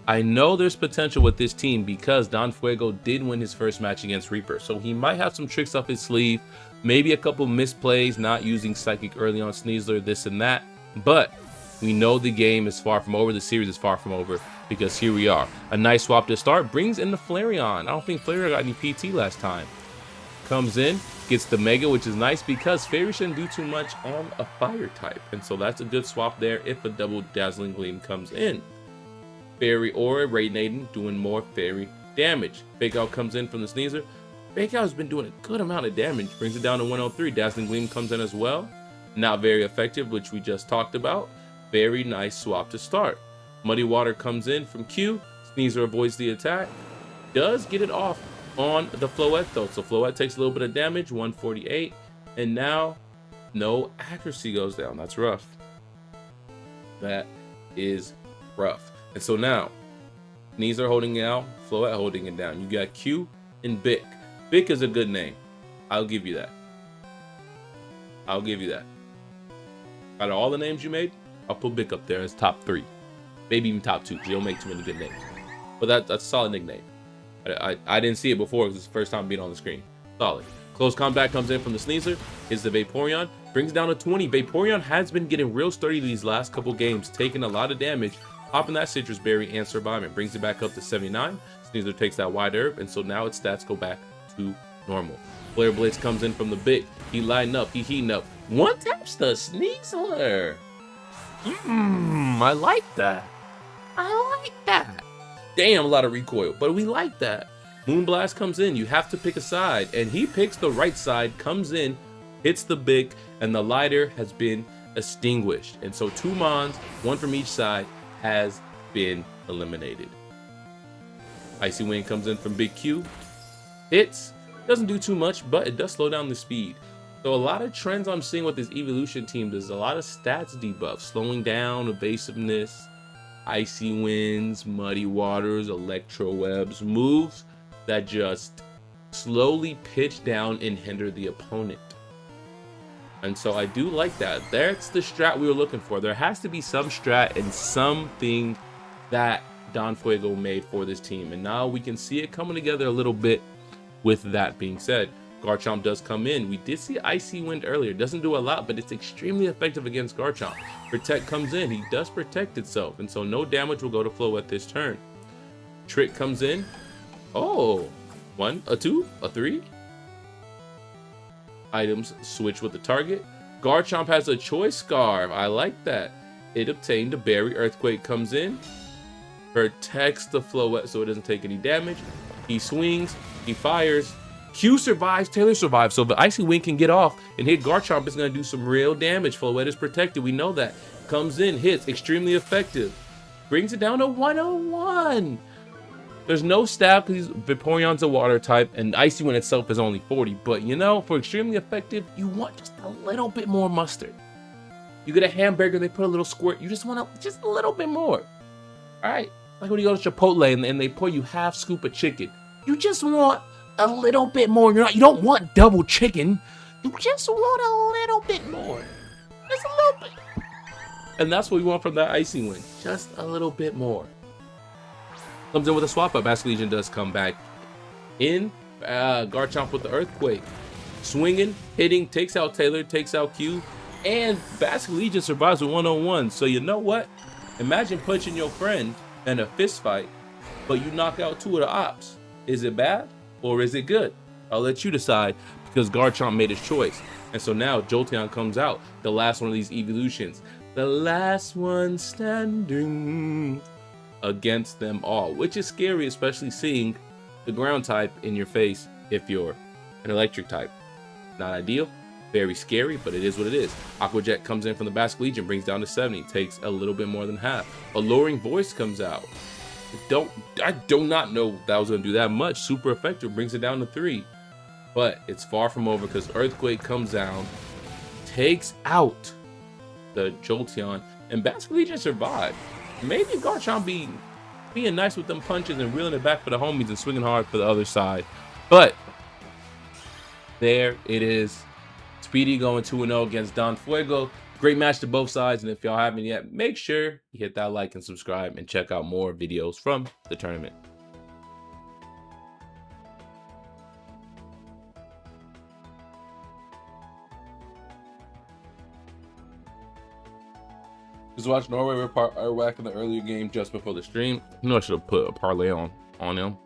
I know there's potential with this team because Don Fuego did win his first match against Reaper. So he might have some tricks up his sleeve. Maybe a couple misplays, not using Psychic early on Sneasler, this and that. But we know the game is far from over. The series is far from over because here we are. A nice swap to start. Brings in the Flareon. I don't think Flareon got any PT last time. Comes in, gets the Mega, which is nice because Fairy shouldn't do too much on a Fire type. And so that's a good swap there if a double Dazzling Gleam comes in. Fairy Aura, Radiating, doing more Fairy damage. Fake Out comes in from the Sneasler. Fake Out has been doing a good amount of damage. Brings it down to 103. Dazzling Gleam comes in as well. Not very effective, which we just talked about. Very nice swap to start. Muddy Water comes in from Q. Sneasler avoids the attack. Does get it off on the Floette though. So Floette takes a little bit of damage, 148. And now no accuracy goes down. That's rough. That is rough. And so now Sneasler holding it out, Floette holding it down. You got Q and Bic. Bic is a good name. I'll give you that. I'll give you that. Out of all the names you made, I'll put Bic up there as top 3. Maybe even top 2 because you don't make too many good names. But that's a solid nickname. I didn't see it before because it's the first time being on the screen. Solid. Close combat comes in from the Sneasler. Is the Vaporeon. Brings down to 20. Vaporeon has been getting real sturdy these last couple games. Taking a lot of damage. Popping that Citrus Berry and Surviving. Brings it back up to 79. Sneasler takes that Wide Herb. And so now its stats go back to normal. Flare Blitz comes in from the Bic. He lighting up. He heating up. One taps the Sneasler. I like that. I like that. Damn, a lot of recoil, but we like that. Moonblast comes in. You have to pick a side, and he picks the right side, comes in, hits the Bic, and the lighter has been extinguished. And so 2 Mons, 1 from each side, has been eliminated. Icy Wind comes in from Big Q. Hits. Doesn't do too much, but it does slow down the speed. So a lot of trends I'm seeing with this evolution team, there's a lot of stats debuffs, slowing down, evasiveness, Icy Winds, Muddy Waters, Electro Webs, moves that just slowly pitch down and hinder the opponent. And so I do like that. That's the strat we were looking for. There has to be some strat and something that Don Fuego made for this team. And now we can see it coming together a little bit. With that being said, Garchomp does come in. We did see Icy Wind earlier. Doesn't do a lot, but it's extremely effective against Garchomp. Protect comes in. He does protect itself, and so no damage will go to Flow at this turn. Trick comes in. Oh, 1, a 2, a 3. Items switch with the target. Garchomp has a Choice Scarf. I like that. It obtained a Berry. Earthquake comes in. Protects the Floette so it doesn't take any damage. He swings. He fires. Q survives. Taylor survives. So the Icy Wind can get off and hit Garchomp. Is going to do some real damage. Floette is protected. We know that. Comes in. Hits. Extremely effective. Brings it down to 101. There's no stab because Vaporeon's a water type and Icy Wind itself is only 40. But you know, for extremely effective, you want just a little bit more mustard. You get a hamburger, they put a little squirt. You just want just a little bit more. All right. Like when you go to Chipotle and they pour you half scoop of chicken. You just want a little bit more. You don't want double chicken. You just want a little bit more. Just a little bit. And that's what we want from that Icy Wind. Just a little bit more. Comes in with a swap up. Basque Legion does come back in. Garchomp with the Earthquake. Swinging, hitting, takes out Taylor, takes out Q. And Basque Legion survives with 101. So you know what? Imagine punching your friend in a fist fight, but you knock out 2 of the ops. Is it bad or is it good? I'll let you decide because Garchomp made his choice. And so now Jolteon comes out, the last one of these evolutions. The last one standing against them all, which is scary, especially seeing the ground type in your face if you're an electric type. Not ideal, very scary, but it is what it is. Aqua Jet comes in from the Basque Legion, brings down to 70, takes a little bit more than half. Alluring Voice comes out. I do not know that was going to do that much. Super effective, brings it down to 3. But it's far from over because Earthquake comes down, takes out the Jolteon and basically just survive. Maybe Garchomp being nice with them punches and reeling it back for the homies and swinging hard for the other side. But there it is. Speedy going 2-0 against Don Fuego. Great match to both sides. And if y'all haven't yet, make sure you hit that like and subscribe and check out more videos from the tournament. Just watched Norway rip Iraq in the earlier game just before the stream. You know I should have put a parlay on him.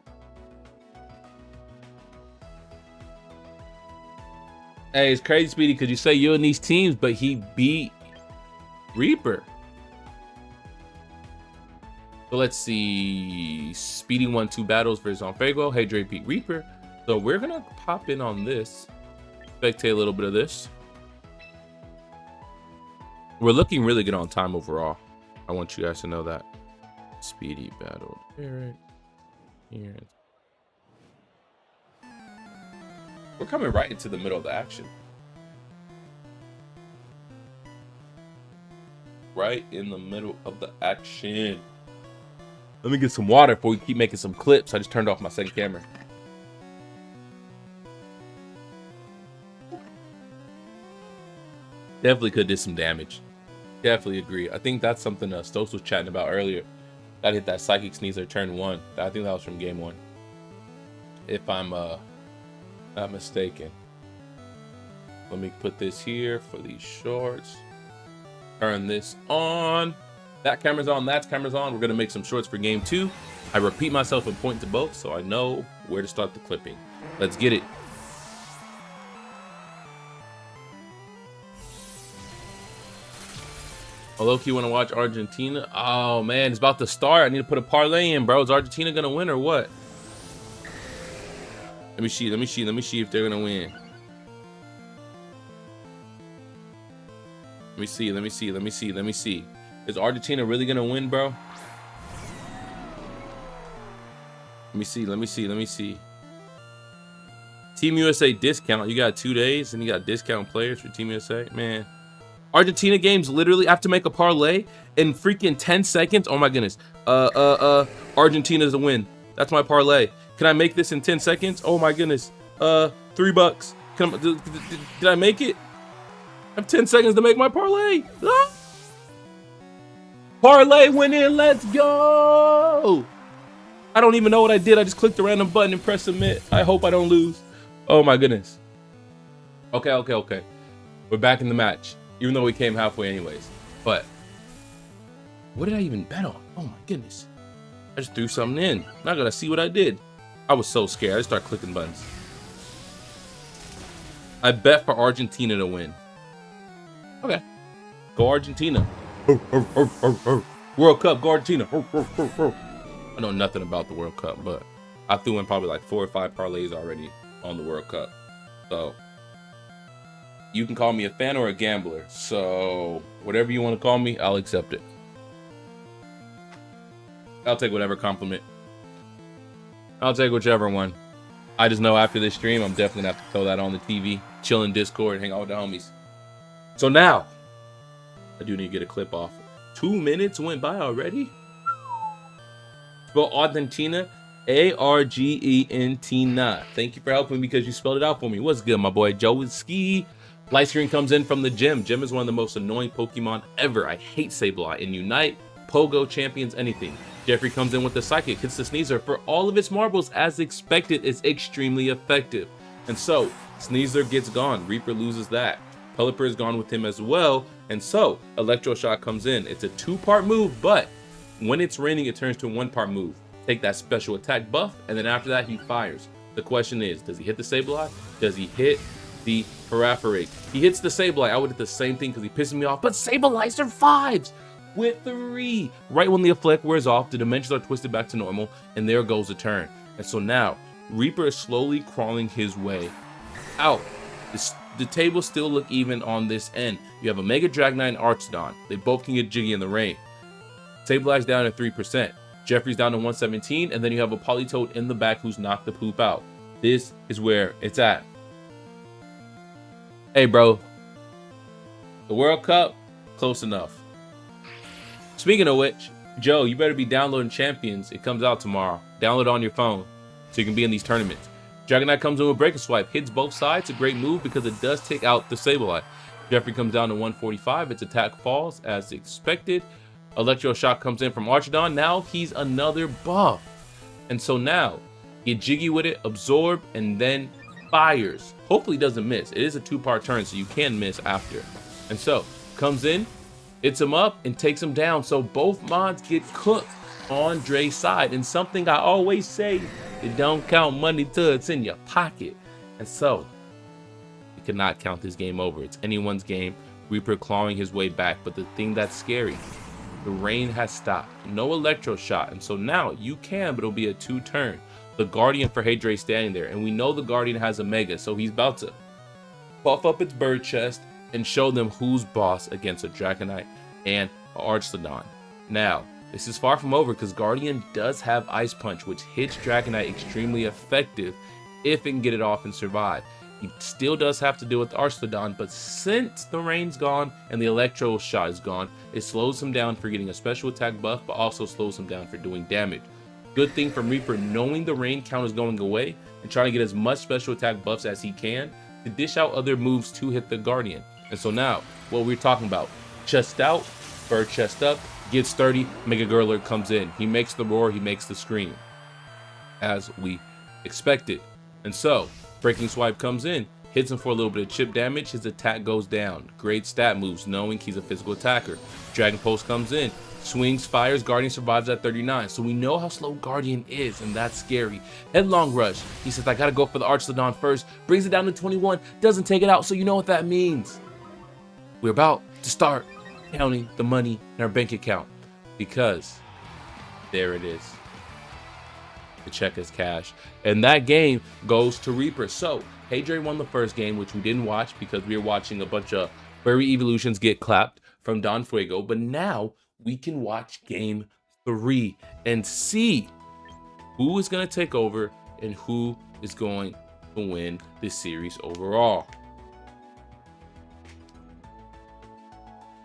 Hey, it's crazy, Speedy, because you say you're in these teams, but he beat Reaper. So let's see. Speedy won 2 battles versus Onfago. Hey, Dre beat Reaper. So we're going to pop in on this. Spectate a little bit of this. We're looking really good on time overall. I want you guys to know that. Speedy battled Eric. Here. We're coming right into the middle of the action. Right in the middle of the action. Let me get some water before we keep making some clips. I just turned off my second camera. Definitely could do some damage. Definitely agree. I think that's something Stokes was chatting about earlier. That hit that Psychic Sneezer turn 1. I think that was from game 1. If I'm not mistaken. Let me put this here for these shorts. Turn this on. That camera's on. That camera's on. We're going to make some shorts for game 2. I repeat myself and point to both so I know where to start the clipping. Let's get it. Oh, low-key want to watch Argentina. Oh, man. It's about to start. I need to put a parlay in, bro. Is Argentina going to win or what? Let me see if they're gonna win. Let me see. Is Argentina really gonna win, bro? Let me see. Team USA discount. You got 2 days and you got discount players for Team USA. Man. Argentina games literally I have to make a parlay in freaking 10 seconds. Oh my goodness. Argentina's a win. That's my parlay. Can I make this in 10 seconds? Oh my goodness. $3. Did I make it? I have 10 seconds to make my parlay. Ah! Parlay went in. Let's go. I don't even know what I did. I just clicked a random button and pressed submit. I hope I don't lose. Oh my goodness. Okay. We're back in the match. Even though we came halfway anyways. But what did I even bet on? Oh my goodness. I just threw something in. Now I gotta see what I did. I was so scared. I just started clicking buttons. I bet for Argentina to win. Okay. Go Argentina. World Cup, go Argentina. I know nothing about the World Cup, but I threw in probably like 4 or 5 parlays already on the World Cup. So you can call me a fan or a gambler. So whatever you want to call me, I'll accept it. I'll take whatever compliment. I'll take whichever one. I just know after this stream, I'm definitely gonna have to throw that on the TV, chill in Discord, hang out with the homies. So now, I do need to get a clip off. 2 minutes went by already? Spell Argentina, A-R-G-E-N-T-N-A. Thank you for helping me because you spelled it out for me. What's good, my boy? Joe Ski. Light screen comes in from the gym. Gym is one of the most annoying Pokemon ever. I hate Sableye. In Unite, Pogo, Champions, anything. Jeffrey comes in with the Psychic, hits the Sneezer. For all of its marbles, as expected, it's extremely effective. And so, Sneezer gets gone. Reaper loses that. Pelipper is gone with him as well. And so, Electroshock comes in. It's a 2-part move, but when it's raining, it turns to a 1-part move. Take that special attack buff, and then after that, he fires. The question is, does he hit the Sableye? Does he hit the Parapherate? He hits the Sableye. I would hit the same thing because he pisses me off, but Sableye survives with 3. Right when the effect wears off, the dimensions are twisted back to normal, and there goes the turn. And so now, Reaper is slowly crawling his way out. The tables still look even on this end. You have a Mega Dragonite and Archdon. They both can get jiggy in the rain. Sableye's down at 3%. Jeffrey's down to 117, and then you have a Politoed in the back who's knocked the poop out. This is where it's at. Hey, bro. The World Cup, Close enough. Speaking of which, Joe, you better be downloading Champions. It comes out tomorrow. Download it on your phone so you can be in these tournaments. Dragonite comes in with Break and Swipe. Hits both sides. A great move because it does take out the Sableye. Jeffrey comes down to 145. Its attack falls as expected. Electro Shock comes in from Archidon. Now he's another buff. And so now, get jiggy with it, absorb, and then fires. Hopefully doesn't miss. It is a 2-part turn, so you can miss after. And so, comes in, hits him up, and takes him down. So both mods get cooked on Dre's side. And something I always say, it don't count money till it's in your pocket. And so, you cannot count this game over. It's anyone's game. Reaper clawing his way back. But the thing that's scary, the rain has stopped. No Electro Shot. And so now, you can, but it'll be a 2-turn. The Guardian for Heydray standing there, and we know the Guardian has a Mega, so he's about to puff up its bird chest and show them who's boss against a Dragonite and Archidon. Now, this is far from over because Guardian does have Ice Punch, which hits Dragonite extremely effective if it can get it off and survive. He still does have to deal with Archidon, but since the rain's gone and the Electro Shot is gone, it slows him down for getting a special attack buff, but also slows him down for doing damage. Good thing from Reaper knowing the rain count is going away and trying to get as much special attack buffs as he can to dish out other moves to hit the Guardian. And so now, what we're talking about, chest out, bird chest up, gets 30, Mega Gurler comes in. He makes the roar, he makes the scream, as we expected. And so, Breaking Swipe comes in, hits him for a little bit of chip damage, his attack goes down. Great stat moves, knowing he's a physical attacker. Dragon Pulse comes in, swings, fires, Guardian survives at 39. So we know how slow Guardian is, and that's scary. Headlong Rush. He says, I gotta go for the Archidon first. Brings it down to 21. Doesn't take it out, so you know what that means. We're about to start counting the money in our bank account. Because there it is. The check is cash. And that game goes to Reaper. So, Heydray won the first game, which we didn't watch because we were watching a bunch of furry evolutions get clapped from Don Fuego. But now, we can watch game 3 and see who is going to take over and who is going to win this series overall.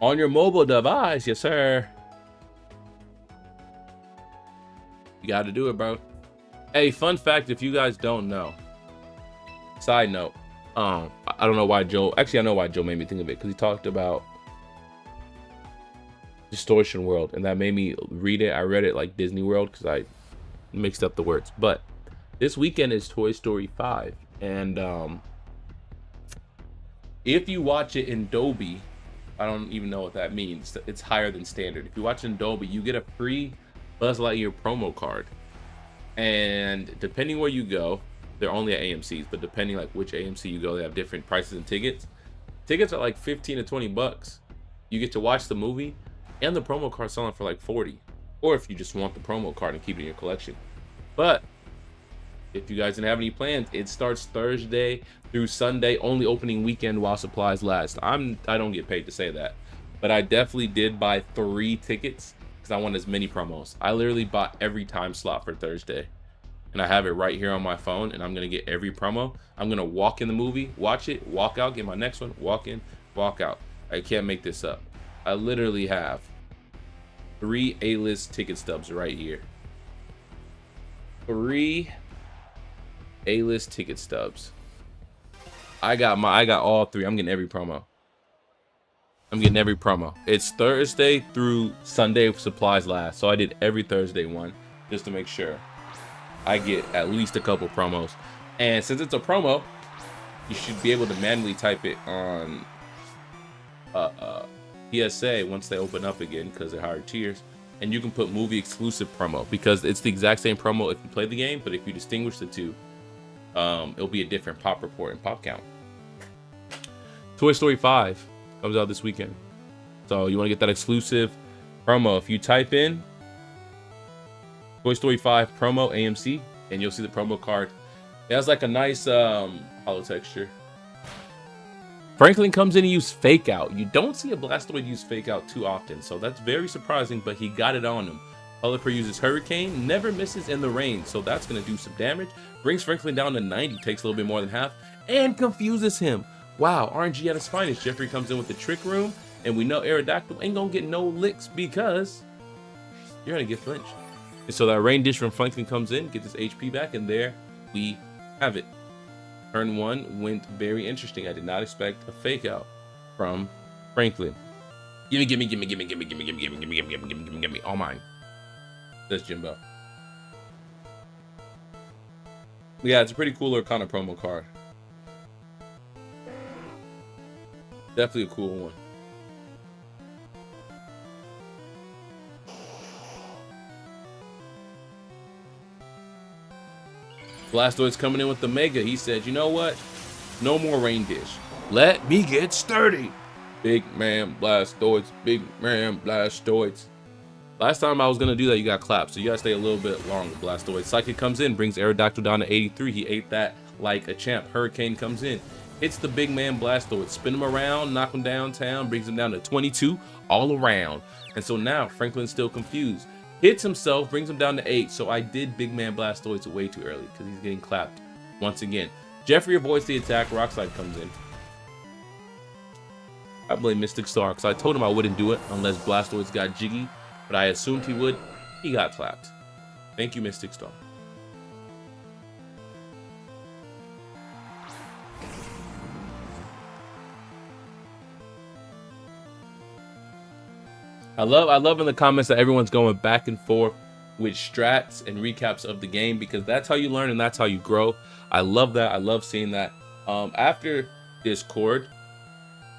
On your mobile device, yes sir. You got to do it, bro. Hey, fun fact, if you guys don't know. Side note, I don't know why Joe, actually I know why Joe made me think of it, because he talked about Distortion World, and that made me read it. I read it like Disney World because I mixed up the words. But this weekend is Toy Story 5, and if you watch it in Dolby, I don't even know what that means. It's higher than standard. If you watch it in Dolby, you get a free Buzz Lightyear promo card, and depending where you go, they're only at AMC's, but depending like which AMC you go, they have different prices and tickets. Tickets are like 15 to 20 bucks. You get to watch the movie, and the promo card selling for like 40, or if you just want the promo card and keep it in your collection. But if you guys didn't have any plans, it starts Thursday through Sunday, only opening weekend while supplies last. I don't get paid to say that, but I definitely did buy 3 tickets because I want as many promos. I literally bought every time slot for Thursday, and I have it right here on my phone, and I'm gonna get every promo. I'm gonna walk in the movie, watch it, walk out, get my next one, walk in, walk out. I can't make this up. I literally have 3 A-list ticket stubs right here. 3 A-list ticket stubs. I got all 3. I'm getting every promo. It's Thursday through Sunday if supplies last. So I did every Thursday one just to make sure I get at least a couple promos. And since it's a promo, you should be able to manually type it on PSA once they open up again because they're higher tiers, and you can put movie exclusive promo because it's the exact same promo if you play the game, but if you distinguish the two, it'll be a different pop report and pop count. Toy Story 5 comes out this weekend, so you want to get that exclusive promo. If you type in Toy Story 5 promo AMC, and you'll see the promo card. It has like a nice hollow texture. Franklin comes in and uses Fake Out. You don't see a Blastoise use Fake Out too often, so that's very surprising, but he got it on him. Pelipper uses Hurricane, never misses in the rain, so that's going to do some damage. Brings Franklin down to 90, takes a little bit more than half, and confuses him. Wow, RNG at its finest. Jeffrey comes in with the Trick Room, And we know Aerodactyl ain't gonna get no licks because you're gonna get flinched. And so that Rain Dish from Franklin comes in, gets his HP back, and there we have it. Turn 1 went very interesting. I did not expect a fake out from Franklin. Gimme, gimme, gimme, gimme, gimme, gimme, gimme, gimme, gimme, gimme, gimme, gimme, gimme, gimme, all mine. That's Jimbo. Yeah, it's a pretty cool kind of promo card. Definitely a cool one. Blastoise coming in with the Mega. He said, you know what? No more Rain Dish. Let me get sturdy. Big man Blastoise. Big man Blastoise. Last time I was going to do that, you got clapped. So you got to stay a little bit longer, Blastoise. Psychic comes in, brings Aerodactyl down to 83. He ate that like a champ. Hurricane comes in. Hits the big man Blastoise. Spin him around, knock him downtown, brings him down to 22 all around. And so now Franklin's still confused. Hits himself, brings him down to 8. So I did big man Blastoise way too early because he's getting clapped once again. Jeffrey avoids the attack. Rockslide comes in. I blame Mystic Star because I told him I wouldn't do it unless Blastoise got jiggy, but I assumed he would. He got clapped. Thank you, Mystic Star. I love in the comments that everyone's going back and forth with strats and recaps of the game because that's how you learn and that's how you grow. I love that. I love seeing that. After Discord,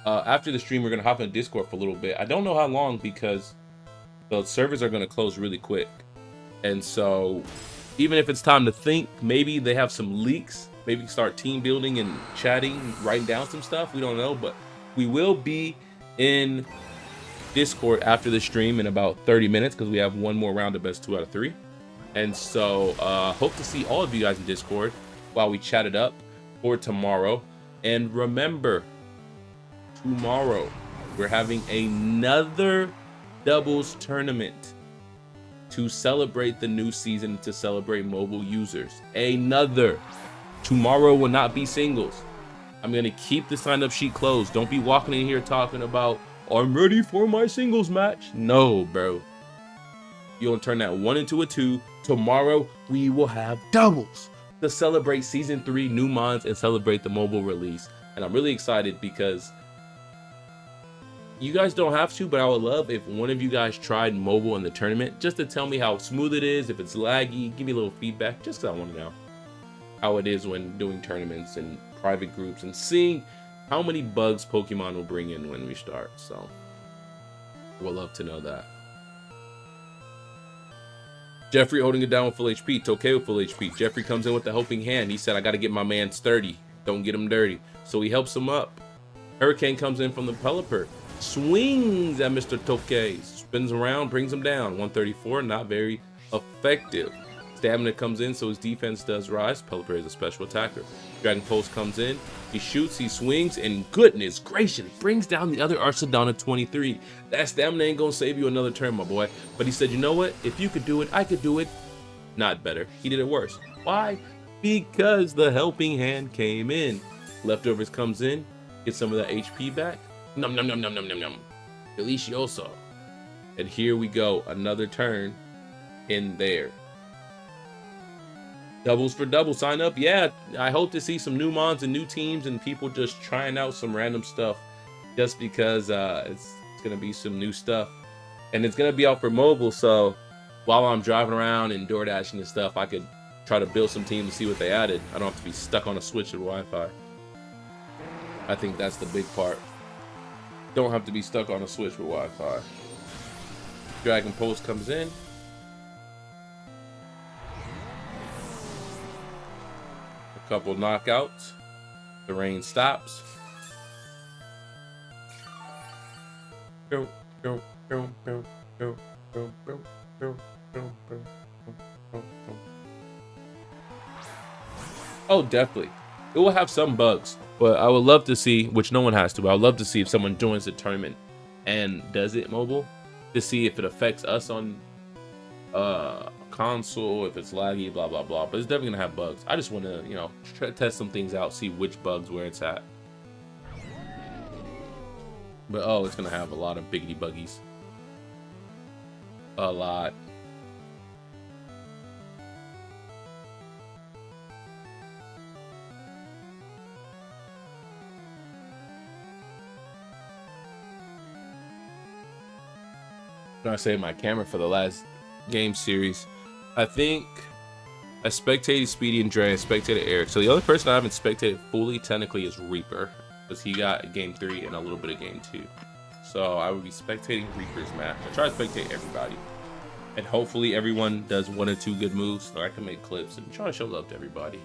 after the stream, we're gonna hop in Discord for a little bit. I don't know how long because the servers are gonna close really quick, and so even if it's time to think, maybe they have some leaks. Maybe start team building and chatting, writing down some stuff. We don't know, but we will be in Discord after the stream in about 30 minutes because we have one more round of best 2 out of 3. And so hope to see all of you guys in Discord while we chat it up for tomorrow. And remember, tomorrow we're having another doubles tournament to celebrate the new season, to celebrate mobile users. Another. Tomorrow will not be singles. I'm gonna keep the sign up sheet closed. Don't be walking in here talking about I'm ready for my singles match. No, bro. You'll turn that 1 into a 2. Tomorrow, we will have doubles to celebrate Season 3 new mons and celebrate the mobile release. And I'm really excited because you guys don't have to, but I would love if one of you guys tried mobile in the tournament just to tell me how smooth it is, if it's laggy, give me a little feedback, just because I want to know how it is when doing tournaments and private groups and seeing how many bugs Pokemon will bring in when we start. So we'll love to know that. Jeffrey holding it down with full HP. Tokay with full HP. Jeffrey comes in with the helping hand. He said, I got to get my man sturdy. Don't get him dirty. So he helps him up. Hurricane comes in from the Pelipper. Swings at Mr. Tokay. Spins around, brings him down. 134, not very effective. Stamina comes in, so his defense does rise. Pelipper is a special attacker. Dragon Pulse comes in. He shoots, he swings, and goodness gracious, brings down the other Arceus at 23. That stamina ain't gonna save you another turn, my boy. But he said, you know what? If you could do it, I could do it. Not better. He did it worse. Why? Because the helping hand came in. Leftovers comes in, gets some of that HP back. Num num num num num num num. Delicioso. And here we go. Another turn in there. Doubles for double sign up. Yeah, I hope to see some new mons and new teams and people just trying out some random stuff just because it's gonna be some new stuff and it's gonna be out for mobile. So while I'm driving around and door dashing and stuff, I could try to build some teams and see what they added. I don't have to be stuck on a switch or Wi-Fi. I think that's the big part. Don't have to be stuck on a switch with Wi-Fi. Dragon Pulse comes in. Couple knockouts. The rain stops. Oh, definitely. It will have some bugs, but I would love to see, which no one has to, but I would love to see if someone joins the tournament and does it mobile to see if it affects us on console, if it's laggy, blah blah blah. But it's definitely gonna have bugs. I just want to, you know, try to test some things out, see which bugs where it's at. But oh, it's gonna have a lot of biggity buggies. A lot. I saved my camera for the last game series. I think I spectated Speedy and Dre, I spectated Eric. So the other person I haven't spectated fully technically is Reaper, because he got game 3 and a little bit of game 2. So I would be spectating Reaper's match. I try to spectate everybody, and hopefully everyone does 1 or 2 good moves so I can make clips and try to show love to everybody.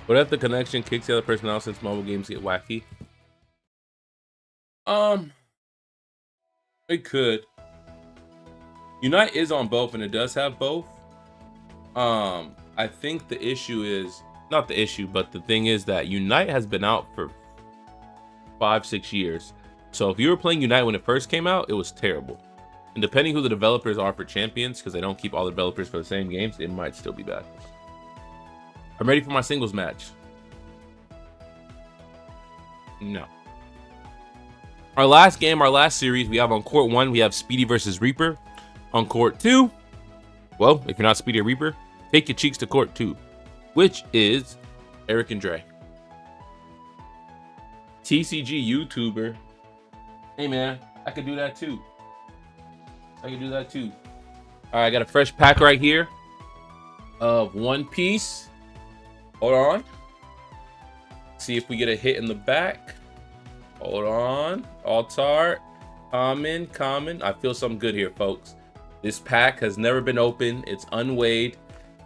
What if the connection kicks the other person out since mobile games get wacky? It could. Unite is on both, and it does have both. I think the issue is not the issue, but the thing is that Unite has been out for 5-6 years. So if you were playing Unite when it first came out, it was terrible. And depending who the developers are for Champions, because they don't keep all the developers for the same games, it might still be bad. I'm ready for my singles match. No. Our last game, our last series, we have on court 1, we have Speedy versus Reaper. On court 2, well, if you're not Speedy or Reaper, take your cheeks to court 2, which is Eric and Dre. TCG YouTuber. Hey man, I could do that too. I can do that too. All right, I got a fresh pack right here of One Piece. Hold on. See if we get a hit in the back. Hold on. Altar. Common. I feel something good here, folks. This pack has never been opened. It's unweighed.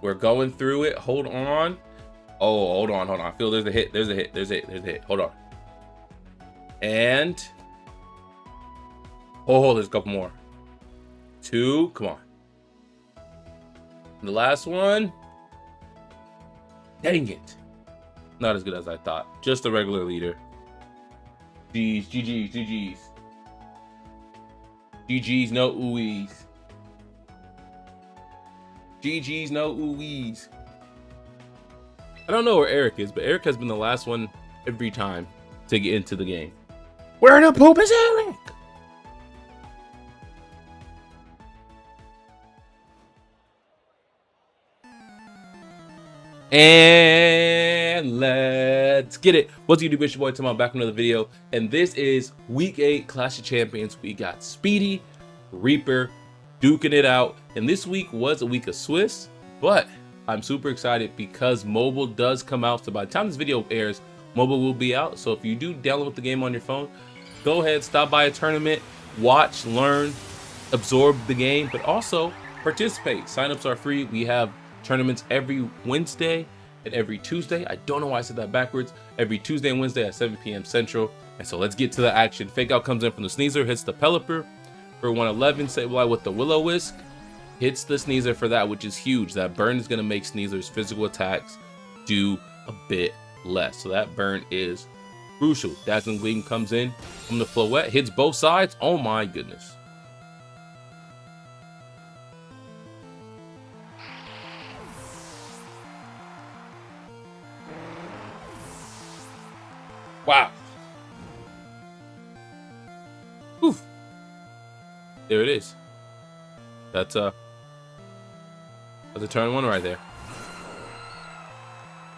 We're going through it. Hold on. Oh, hold on. I feel there's a hit. There's a hit. Hold on. And oh, there's a couple more. 2. Come on. And the last one. Dang it. Not as good as I thought. Just a regular leader. GG's, no ooies. GG's, no ooies. I don't know where Eric is, but Eric has been the last one every time to get into the game. Where the poop is Eric? And let's get it. What's YouTube? It's your boy Timbo, back with another video, and this is week 8 Clash of Champions. We got Speedy, Reaper duking it out, and this week was a week of Swiss, but I'm super excited because mobile does come out. So by the time this video airs, mobile will be out. So if you do download the game on your phone, go ahead, stop by a tournament, watch, learn, absorb the game, but also participate. Signups are free. We have tournaments every Wednesday and every Tuesday. I don't know why I said that backwards. Every Tuesday and Wednesday at 7 p.m. Central. And so let's get to the action. Fake out comes in from the Sneasler, hits the Pelipper for 111. Sableye with the Will-O-Wisp hits the Sneasler for that, which is huge. That burn is going to make Sneasler's physical attacks do a bit less. So that burn is crucial. Dazzling Gleam comes in from the Floette, hits both sides. Oh my goodness. Wow. Oof. There it is. That's a turn 1 right there.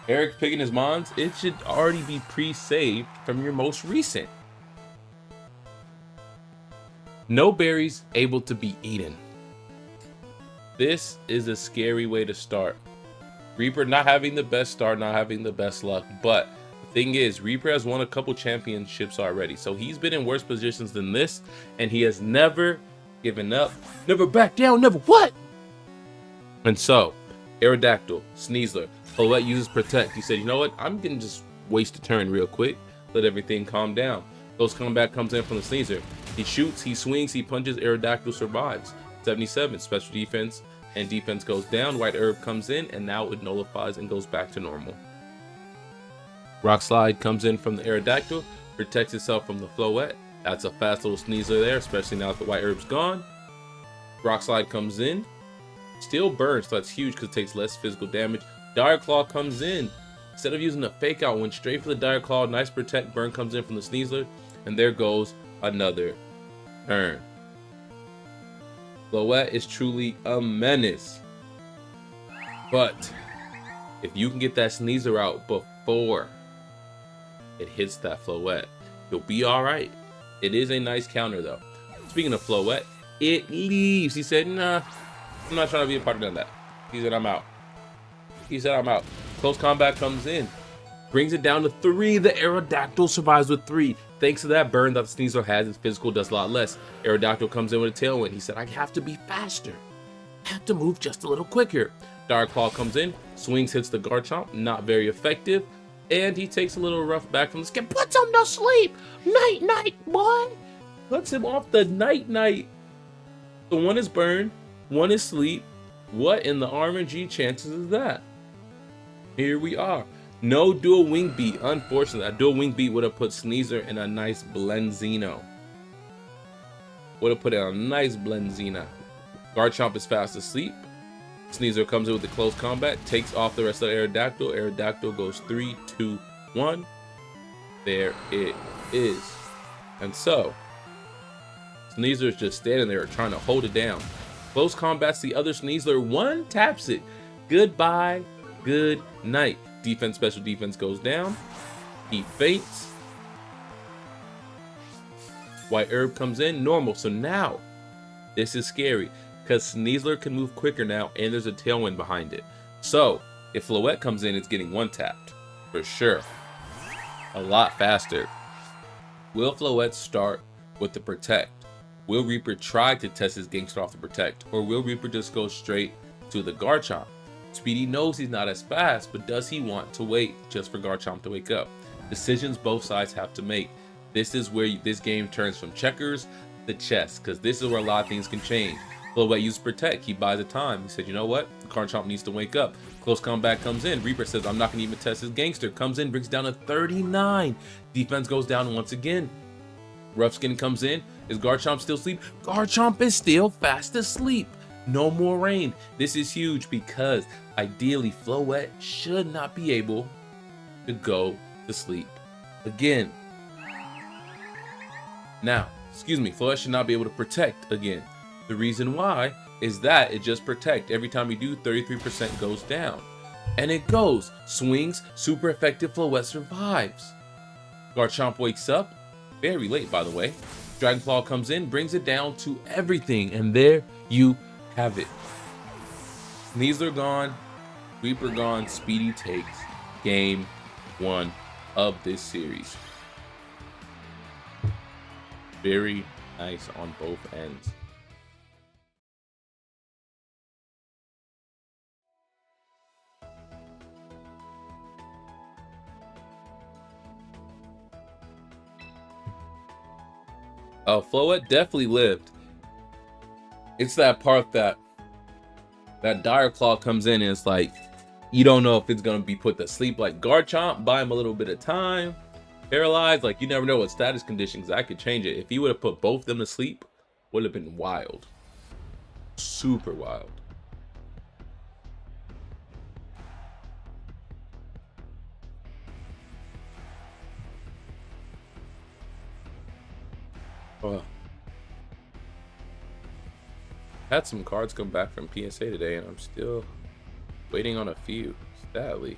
Eric picking his mons. It should already be pre-saved from your most recent. No berries able to be eaten. This is a scary way to start. Reaper not having the best start, not having the best luck, but thing is, Reaper has won a couple championships already, so he's been in worse positions than this, and he has never given up, never backed down, never what? And so, Aerodactyl, Sneasler, Floette uses Protect. He said, you know what, I'm gonna just waste a turn real quick, let everything calm down. Ghost Comeback comes in from the Sneasler. He shoots, he swings, he punches, Aerodactyl survives. 77, special defense, and defense goes down. White Herb comes in, and now it nullifies and goes back to normal. Rock Slide comes in from the Aerodactyl, protects itself from the Floette. That's a fast little Sneasler there, especially now that the White Herb's gone. Rock Slide comes in, still burns, so that's huge because it takes less physical damage. Dire Claw comes in. Instead of using a fake out, went straight for the Dire Claw. Nice protect burn comes in from the Sneasler, and there goes another turn. Floette is truly a menace, but if you can get that Sneasler out before it hits that Floette, you'll be all right. It is a nice counter though. Speaking of Floette, it leaves. He said, nah, I'm not trying to be a part of that. He said, I'm out. He said, I'm out. Close combat comes in. Brings it down to 3. The Aerodactyl survives with 3. Thanks to that burn that the Sneasler has, his physical does a lot less. Aerodactyl comes in with a tailwind. He said, I have to be faster. I have to move just a little quicker. Dire Claw comes in, swings, hits the Garchomp. Not very effective. And he takes a little rough back from the skin. Puts him to sleep. Night, night, boy. Puts him off the night, night. So one is burn, one is sleep. What in the RNG chances is that? Here we are. No dual wing beat. Unfortunately, a dual wing beat would have put Sneasler in a nice Blenzino. Would have put it on a nice Blenzina. Garchomp is fast asleep. Sneasler comes in with the close combat, takes off the rest of the Aerodactyl. Aerodactyl goes 3, 2, 1. There it is. And so, Sneasler is just standing there trying to hold it down. Close combat's the other Sneasler. One taps it. Goodbye. Good night. Defense, special defense goes down. He faints. White Herb comes in. Normal. So now, this is scary because Sneasler can move quicker now and there's a tailwind behind it. So, if Floette comes in, it's getting one tapped. For sure. A lot faster. Will Floette start with the protect? Will Reaper try to test his gangster off the protect? Or will Reaper just go straight to the Garchomp? Speedy knows he's not as fast, but does he want to wait just for Garchomp to wake up? Decisions both sides have to make. This is where this game turns from checkers to chess, because this is where a lot of things can change. Floette uses protect, he buys the time. He said, you know what? Garchomp needs to wake up. Close combat comes in. Reaper says, I'm not going to even test his gangster. Comes in, brings down a 39. Defense goes down once again. Rough Skin comes in. Is Garchomp still asleep? Garchomp is still fast asleep. No more rain. This is huge because ideally Floette should not be able to go to sleep again. Now, Floette should not be able to protect again. The reason why is that it just protect. Every time you do, 33% goes down. And it goes. Swings, super effective, Floette survives. Garchomp wakes up. Very late, by the way. Dragon Claw comes in, brings it down to everything. And there you have it. Sneasler gone. Reaper gone. Speedy takes game 1 of this series. Very nice on both ends. Floette definitely lived. It's that part that Dire Claw comes in and it's like, you don't know if it's going to be put to sleep like Garchomp, buy him a little bit of time. Paralyzed, like you never know what status conditions, I could change it. If he would have put both of them to sleep, would have been wild. Super wild. Oh. Had some cards come back from PSA today and I'm still waiting on a few, sadly.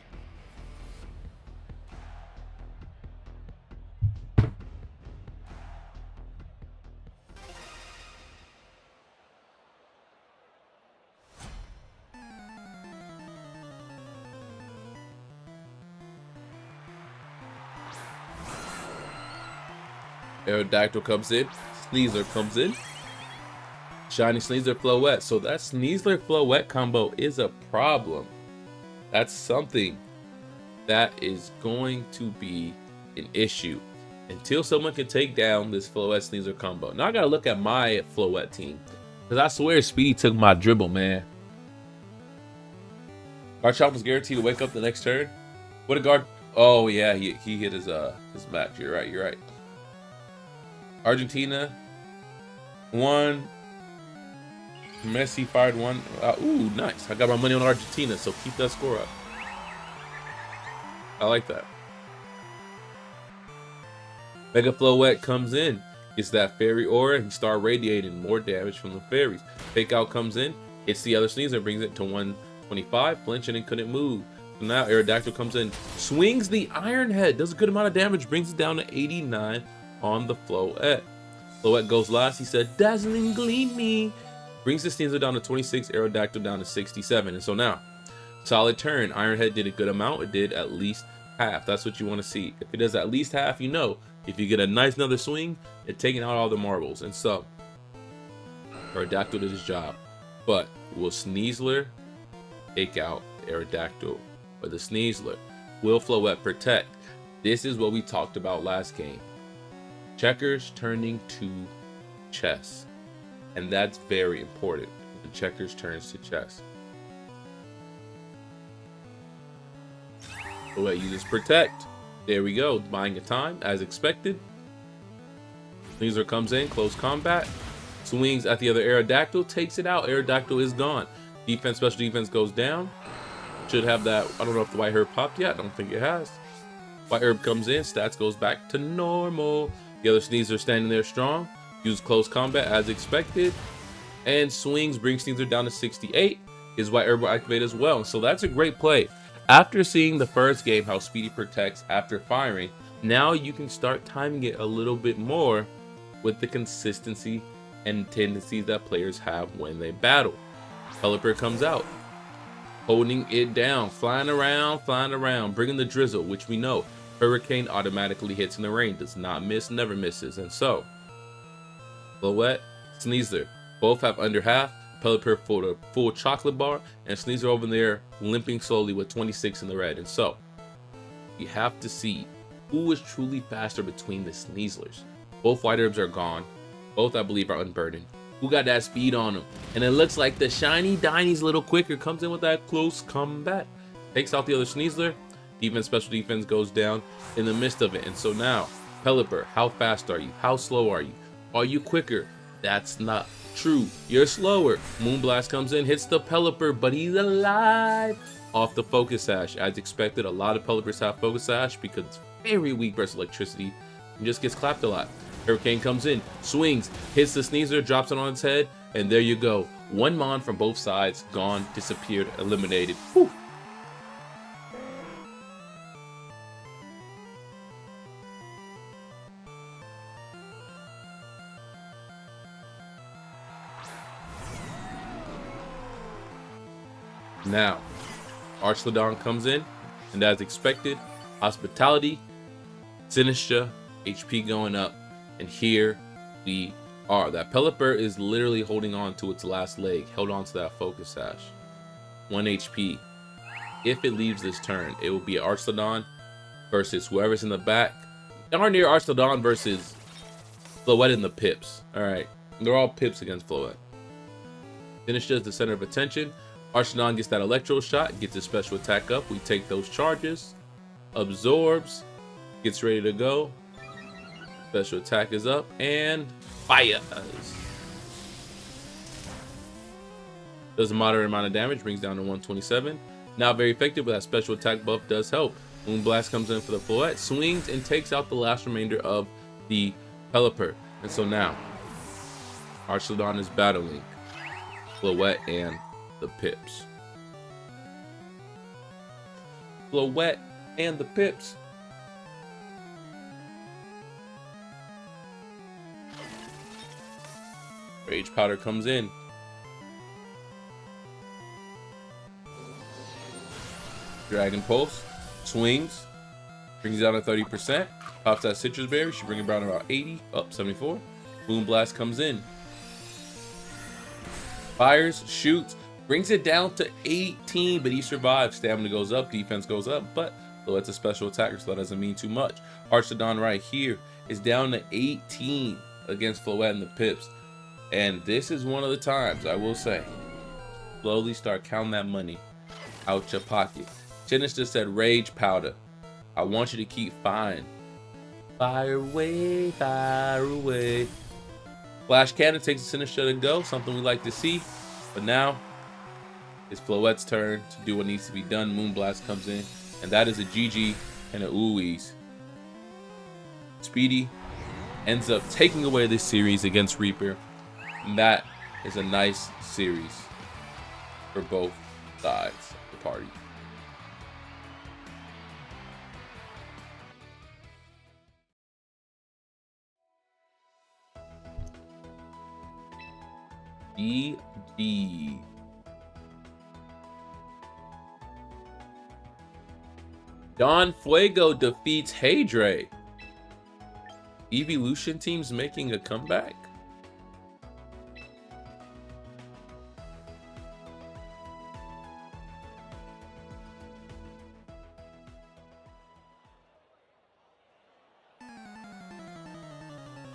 Aerodactyl comes in, Sneasler comes in, Shiny Sneasler Floette. So that Sneasler Floette combo is a problem. That's something that is going to be an issue until someone can take down this Floette Sneasler combo. Now I gotta look at my Floette team because I swear Speedy took my dribble, man. Garchomp was guaranteed to wake up the next turn. What a guard. Oh yeah, he hit his match. You're right. You're right. Argentina won. Messi fired one. Ooh, nice. I got my money on Argentina, so keep that score up. I like that. Mega Floette comes in. Gets that fairy aura and start radiating more damage from the fairies. Fake Out comes in. Hits the other sneezer, brings it to 125. Flinching and couldn't move. So now Aerodactyl comes in. Swings the Iron Head. Does a good amount of damage. Brings it down to 89 on the Floette. Floette goes last. He said, Dazzling Gleaming. Brings the Sneasel down to 26, Aerodactyl down to 67. And so now, solid turn. Iron Head did a good amount. It did at least half. That's what you want to see. If it does at least half, you know. If you get a nice another swing, it's taking out all the marbles. And so, Aerodactyl did his job. But will Sneasler take out Aerodactyl? Or the Sneasler? Will Floette protect? This is what we talked about last game. Checkers turning to chess. And that's very important. The checkers turns to chess. Floette uses protect. There we go. Buying a time as expected. Sneasler comes in. Close combat. Swings at the other Aerodactyl. Takes it out. Aerodactyl is gone. Defense, special defense goes down. Should have that. I don't know if the white herb popped yet. I don't think it has. White herb comes in. Stats goes back to normal. The other Sneasler standing there strong. Uses close combat as expected. And swings, brings Sneasler down to 68. His white herb will activate as well. So that's a great play. After seeing the first game, how Speedy protects after firing, now you can start timing it a little bit more with the consistency and tendencies that players have when they battle. Pelipper comes out, holding it down, flying around, bringing the drizzle, which we know Hurricane automatically hits in the rain, does not miss, never misses. And so, Floette, Sneasler, both have under half. Pelipper for the full chocolate bar, and Sneasler over there limping slowly with 26 in the red. And so, you have to see who is truly faster between the Sneaslers. Both white herbs are gone. Both, I believe, are unburdened. Who got that speed on them? And it looks like the Shiny Diny's a little quicker. Comes in with that close combat. Takes out the other Sneasler. Defense, special defense goes down in the midst of it. And so now, Pelipper, how fast are you? How slow are you? Are you quicker? That's not true. You're slower. Moonblast comes in, hits the Pelipper, but he's alive off the Focus Sash. As expected, a lot of Pelippers have Focus Sash because it's very weak versus electricity and just gets clapped a lot. Hurricane comes in, swings, hits the Sneasler, drops it on its head, and there you go. One Mon from both sides, gone, disappeared, eliminated. Whew. Now, Archlodon comes in, and as expected, Hospitality, Sinistra, HP going up, and here we are. That Pelipper is literally holding on to its last leg, held on to that Focus Sash. 1 HP. If it leaves this turn, it will be Archlodon versus whoever's in the back. Darn near Archlodon versus Floette and the Pips. Alright, they're all Pips against Floette. Sinistra is the center of attention. Archlodon gets that Electro Shot, gets his special attack up. We take those charges, absorbs, gets ready to go. Special attack is up, and fires. Does a moderate amount of damage, brings down to 127. Now very effective, but that special attack buff does help. Moonblast comes in for the Floette, swings, and takes out the last remainder of the Pelipper. And so now, Archlodon is battling Floette and the Pips. Floette and the Pips. Rage Powder comes in. Dragon Pulse swings, brings it down to 30%. Pops that Citrus Berry, should bring it down to about 80, up 74. Moonblast comes in. Fires, shoots, brings it down to 18, but he survives. Stamina goes up, defense goes up, but Floette's a special attacker, so that doesn't mean too much. Archlodon right here is down to 18 against Floette and the Pips. And this is one of the times, I will say, slowly start counting that money out your pocket. Sinistra said Rage Powder. I want you to keep firing. Fire away, fire away. Flash Cannon takes the center shot and go, something we like to see. But now, it's Floette's turn to do what needs to be done. Moonblast comes in, and that is a GG and a ooh-wees. Speedy ends up taking away this series against Reaper, and that is a nice series for both sides of the party. GG. Don Fuego defeats Heydre. Evolution team's making a comeback.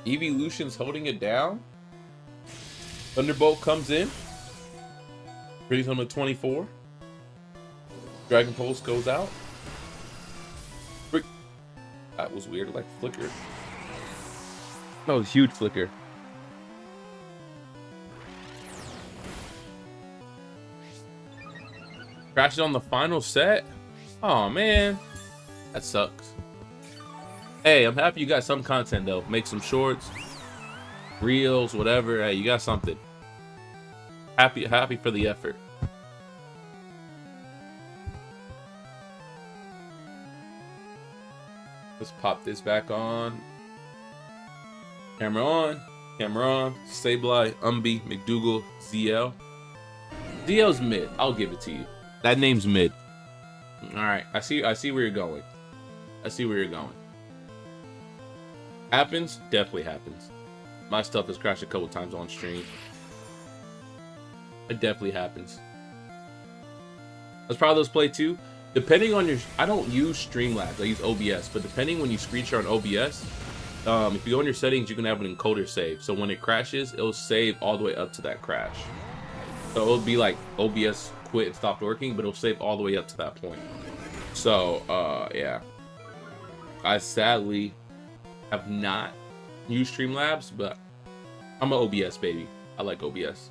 Evolution's holding it down. Thunderbolt comes in. Brings him to 24. Dragon Pulse goes out. That was weird, like flicker. That was huge flicker. Crashes on the final set. Oh man, that sucks. Hey, I'm happy you got some content though. Make some shorts, reels, whatever. Hey, you got something. Happy for the effort. Let's pop this back on. Camera on. Camera on. Sableye, Umbi, McDougal, ZL. ZL's mid. I'll give it to you. That name's mid. Alright. I see where you're going. I see where you're going. Happens? Definitely happens. My stuff has crashed a couple times on stream. It definitely happens. Let's probably those play too. Depending on your, I don't use Streamlabs, I use OBS, but depending when you screen share on OBS, if you go in your settings, you can have an encoder save. So when it crashes, it'll save all the way up to that crash. So it'll be like OBS quit and stopped working, but it'll save all the way up to that point. So, yeah. I sadly have not used Streamlabs, but I'm an OBS baby. I like OBS.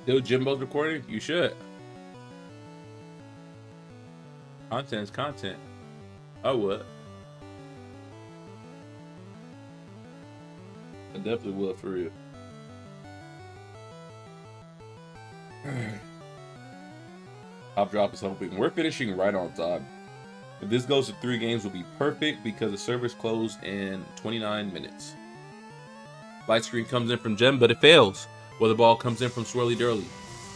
Still Jimbo's recording? You should. Content's content. I would. I definitely would for real. Top drop is hoping. We're finishing right on time. If this goes to 3 games, will be perfect because the servers close in 29 minutes. Light screen comes in from Gem, but it fails. Weather ball comes in from Swirly Durly.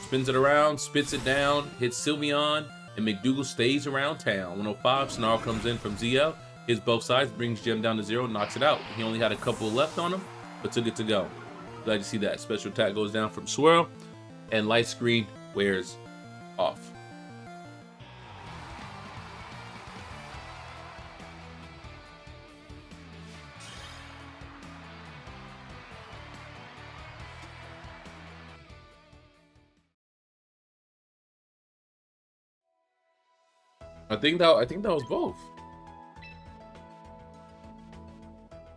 Spins it around, spits it down, hits Sylveon, and McDougal stays around town. 105, Snarl comes in from ZL, hits both sides, brings Gem down to 0, knocks it out. He only had a couple left on him, but took it to go. Glad to see that. Special attack goes down from Swirl, and light screen wears off. I think that was both.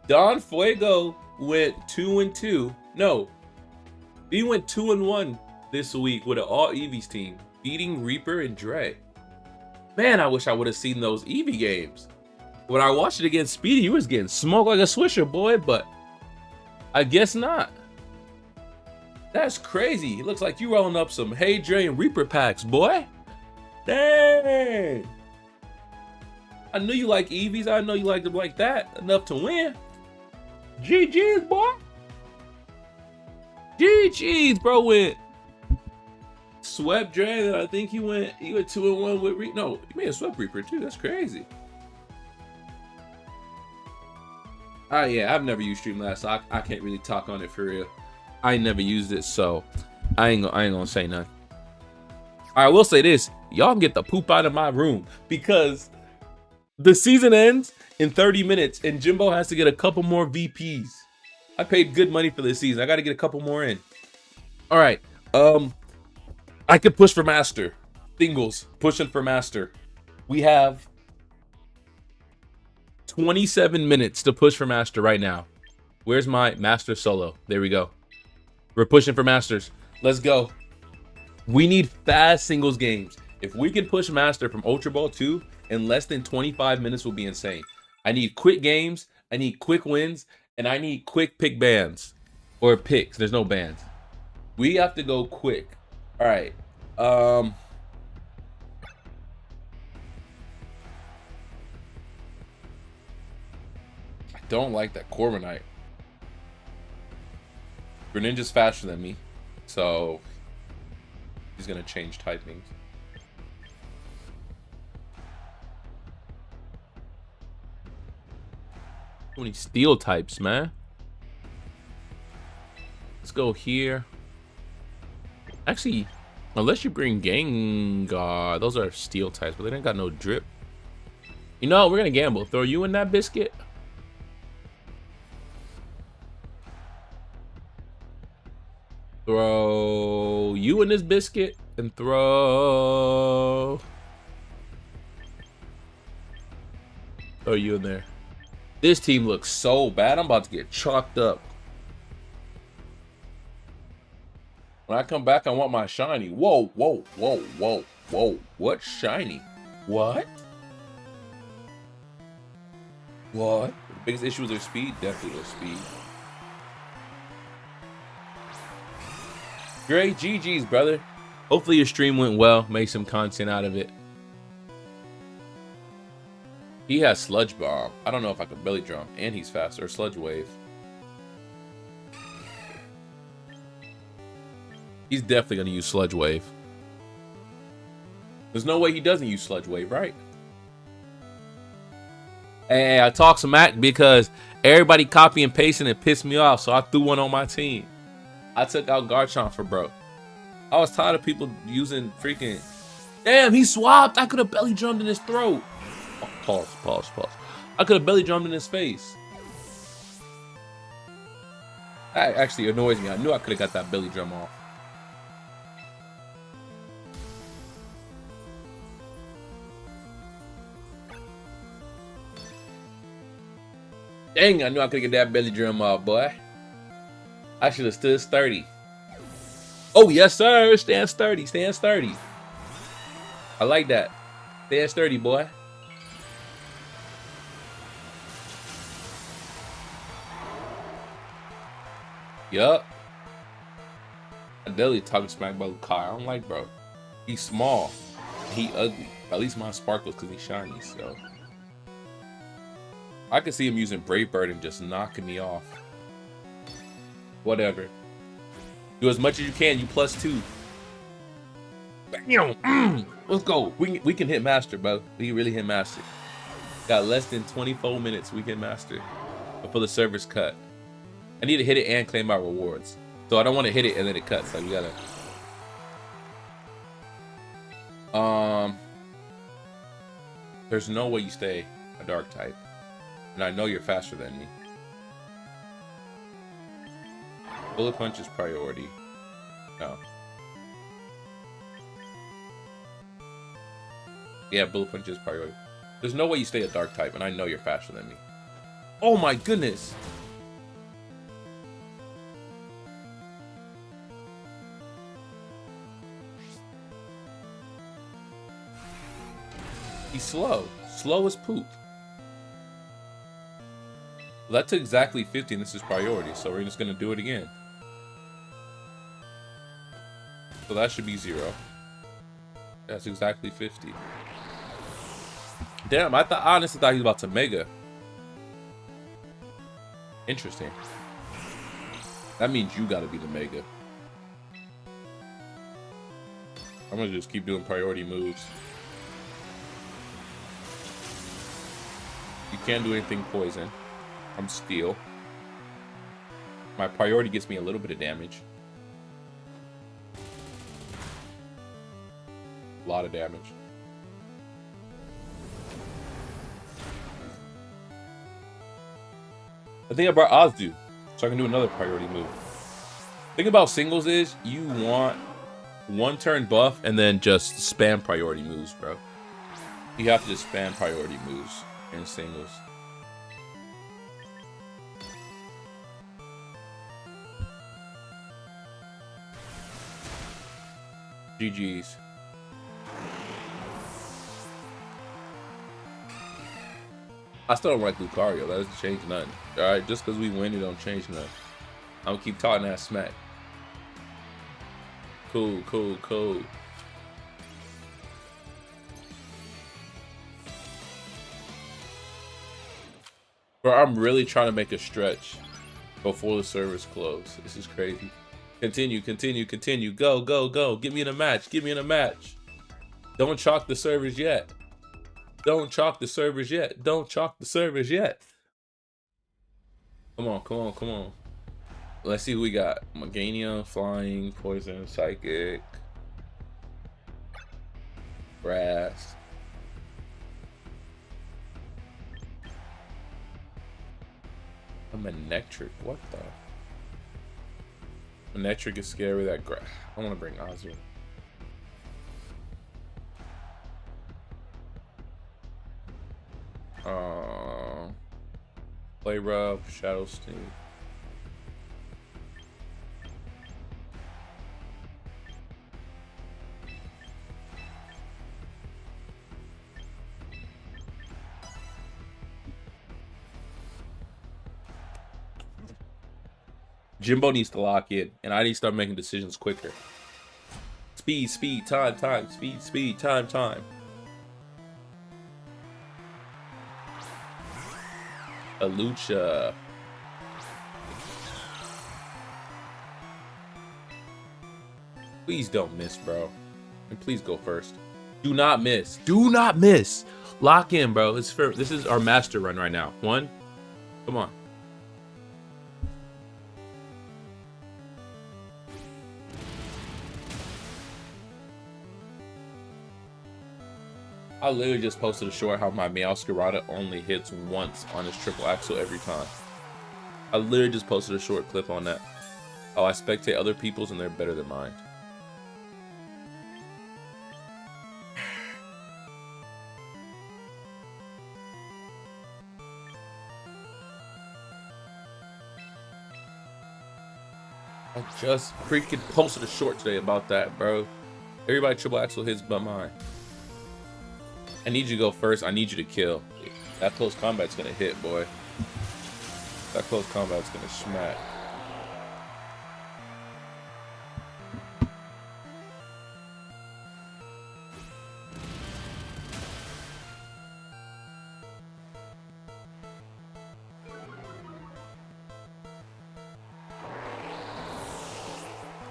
Don Fuego went 2-2. No, he went 2-1 this week with an all Eevees team, beating Reaper and Dre. Man, I wish I would have seen those Eevee games. When I watched it against Speedy, he was getting smoked like a swisher, boy, but I guess not. That's crazy. It looks like you rolling up some Heydre and Reaper packs, boy. Dang. I knew you like Eevees. I know you like them like that. Enough to win. GG's, boy. GG's, bro. Went swept Dre, and I think he went 2-1 with Reaper. No, he may have swept Reaper too. That's crazy. Yeah, I've never used Streamlabs, so I can't really talk on it for real. I ain't never used it, so I ain't gonna say nothing. I will say this: y'all can get the poop out of my room because the season ends in 30 minutes, and Jimbo has to get a couple more VPs. I paid good money for this season. I got to get a couple more in. All right, I could push for master. Singles, pushing for master. We have 27 minutes to push for master right now. Where's my master solo? There we go. We're pushing for masters. Let's go. We need fast singles games. If we can push master from Ultra Ball 2 in less than 25 minutes will be insane. I need quick games, I need quick wins, and I need quick pick bans. Or picks, there's no bans. We have to go quick. All right. I don't like that Corviknight. Greninja's faster than me, so he's gonna change typings. Too many steel types, man. Let's go here. Actually, unless you bring Gengar, those are steel types, but they ain't got no drip. You know, we're gonna gamble. Throw you in that biscuit. Throw you in this biscuit and throw you in there. This team looks so bad. I'm about to get chalked up. When I come back, I want my shiny. Whoa, whoa, whoa, whoa, whoa. What shiny? What? What? The biggest issue is their speed? Definitely their speed. Great GG's, brother. Hopefully your stream went well. Make some content out of it. He has Sludge Bomb. I don't know if I could Belly Drum. And he's faster. Sludge Wave. He's definitely going to use Sludge Wave. There's no way he doesn't use Sludge Wave, right? Hey, I talk some act because everybody copy and pasting and pissed me off, so I threw one on my team. I took out Garchomp for bro. I was tired of people using freaking... Damn, he swapped. I could have belly drummed in his throat. Oh, pause. I could have belly drummed in his face. That actually annoys me. I knew I could have got that belly drum off. Dang, I knew I could get that belly drum off, boy. I should have stood sturdy. Oh, yes, sir. Stand sturdy. Stand sturdy. I like that. Stand sturdy, boy. Yup. I definitely talking smack about Lukai. I don't like bro. He's small. He ugly. At least mine sparkles because he's shiny, so. I could see him using Brave Bird and just knocking me off. Whatever. Do as much as you can. You +2. Bam! Let's go. We can hit master, bro. We can really hit master. Got less than 24 minutes. We can master before the server's cut. I need to hit it and claim my rewards. So I don't want to hit it and then it cuts. Like we gotta. There's no way you stay a dark type. And I know you're faster than me. Bullet Punch is priority. No. Yeah, Bullet Punch is priority. There's no way you stay a dark type, and I know you're faster than me. Oh my goodness! He's slow. Slow as poop. Well, that took exactly 50, and this is priority, so we're just gonna do it again. So that should be 0. That's exactly 50. Damn, I honestly thought he was about to Mega. Interesting. That means you gotta be the Mega. I'm gonna just keep doing priority moves. You can't do anything poison. I'm steel. My priority gets me a little bit of damage. A lot of damage. I think I brought Ozdu, so I can do another priority move. Thing about singles is you want one turn buff and then just spam priority moves, bro. You have to just spam priority moves in singles. GG's. I still don't like Lucario. That doesn't change nothing. Alright, just because we win, it don't change nothing. I'm gonna keep talking that smack. Cool, cool, cool. Bro, I'm really trying to make a stretch before the servers close. This is crazy. Continue, continue, continue. Go, go, go. Get me in a match. Get me in a match. Don't chalk the servers yet. Don't chalk the servers yet. Don't chalk the servers yet. Come on, come on, come on. Let's see who we got. Meganium, Flying, Poison, Psychic, Grass. I'm Manectric. What the? Manectric is scary. That grass. I want to bring Ozzy. Play Rub, Shadow Steam. Jimbo needs to lock in, and I need to start making decisions quicker. Speed, speed, time, time, speed, speed, time, time. A Lucha. Please don't miss, bro. And please go first. Do not miss. Do not miss. Lock in, bro. This is our master run right now. One. Come on. I literally just posted a short how my Meowscarada only hits once on his triple axle every time. I literally just posted a short clip on that. Oh, I spectate other people's and they're better than mine. I just freaking posted a short today about that, bro. Everybody triple axle hits but mine. I need you to go first. I need you to kill. That close combat's gonna hit, boy. That close combat's gonna smack.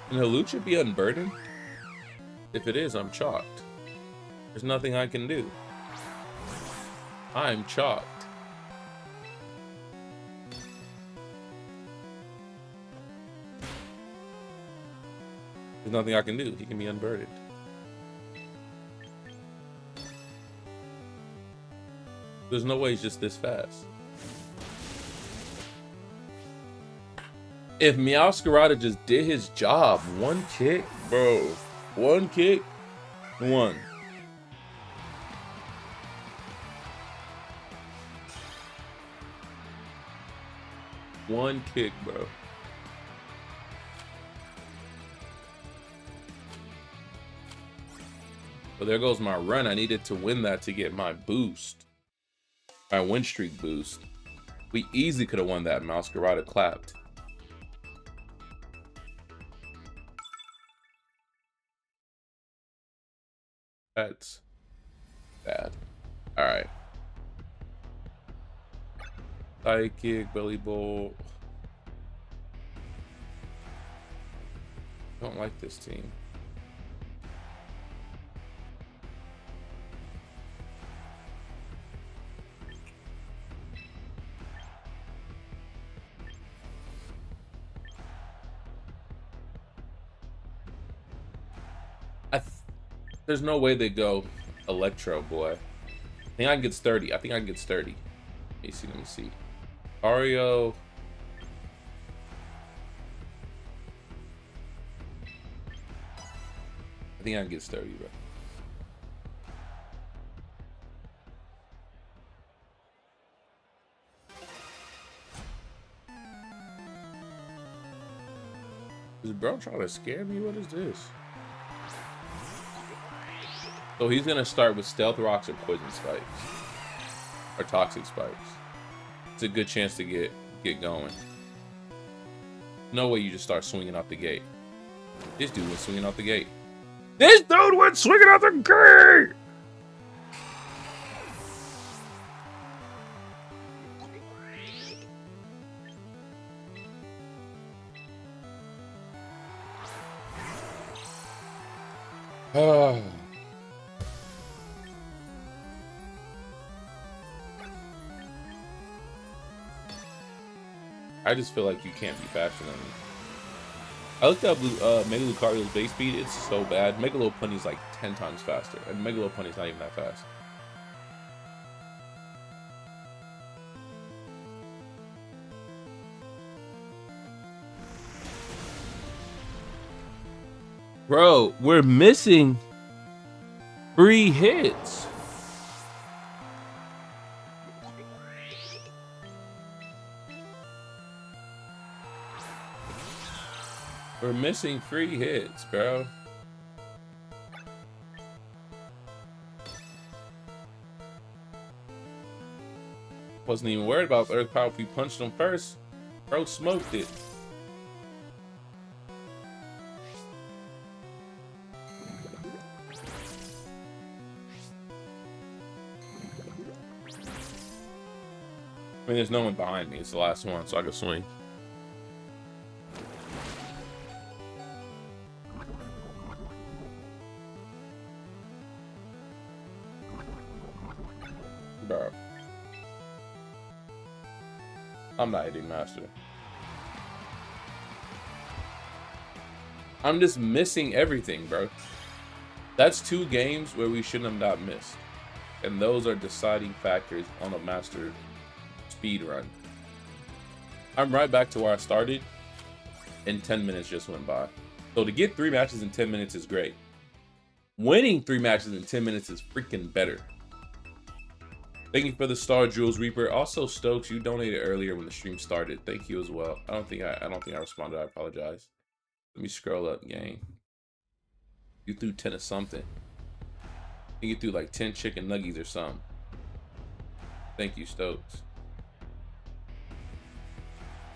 Can Hawlucha be unburdened? If it is, I'm chalked. There's nothing I can do. I'm chalked. There's nothing I can do. He can be unburdened. There's no way he's just this fast. If Meowscarada just did his job, one kick, bro. One kick, one. One kick, bro. Well, there goes my run. I needed to win that to get my boost. My win streak boost. We easily could have won that. Meowscarada clapped. That's bad. Alright. Psychic, Belly Bolt. I don't like this team. There's no way they go Electro, boy. I think I can get sturdy. I think I can get sturdy. Let me see. Let me see. Ario. I think I can get sturdy, bro. Is bro trying to scare me? What is this? So he's gonna start with stealth rocks or poison spikes. Or toxic spikes. It's a good chance to get going. No way you just start swinging out the gate. This dude was swinging out the gate. This dude went swinging out the gate! Oh. I just feel like you can't be faster than me. I looked up Mega Lucario's base speed. It's so bad. Mega Lopunny's like 10 times faster. And Mega Lopunny's not even that fast. Bro, we're missing 3 hits. We're missing 3 hits, bro. Wasn't even worried about Earth Power if we punched him first. Bro smoked it. I mean, there's no one behind me. It's the last one, so I can swing. Bro. I'm not hitting master. I'm just missing everything, bro. That's 2 games where we shouldn't have not missed. And those are deciding factors on a master speed run. I'm right back to where I started, and 10 minutes just went by. So to get 3 matches in 10 minutes is great. Winning 3 matches in 10 minutes is freaking better. Thank you for the star, Jules Reaper. Also, Stokes, you donated earlier when the stream started. Thank you as well. I don't think I responded. I apologize. Let me scroll up, gang. You threw 10 of something. I think you threw like 10 chicken nuggies or something. Thank you, Stokes.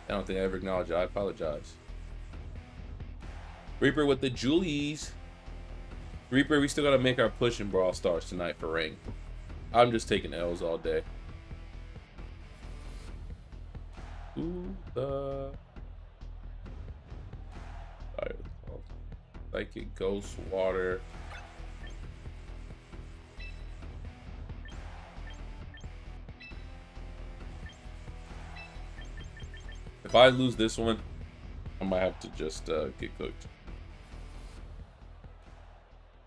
I don't think I ever acknowledged it. I apologize. Reaper with the Julies. Reaper, we still gotta make our push in Brawl Stars tonight for rank. I'm just taking L's all day. Ooh, Psychic Ghost Water. If I lose this one, I might have to just get cooked.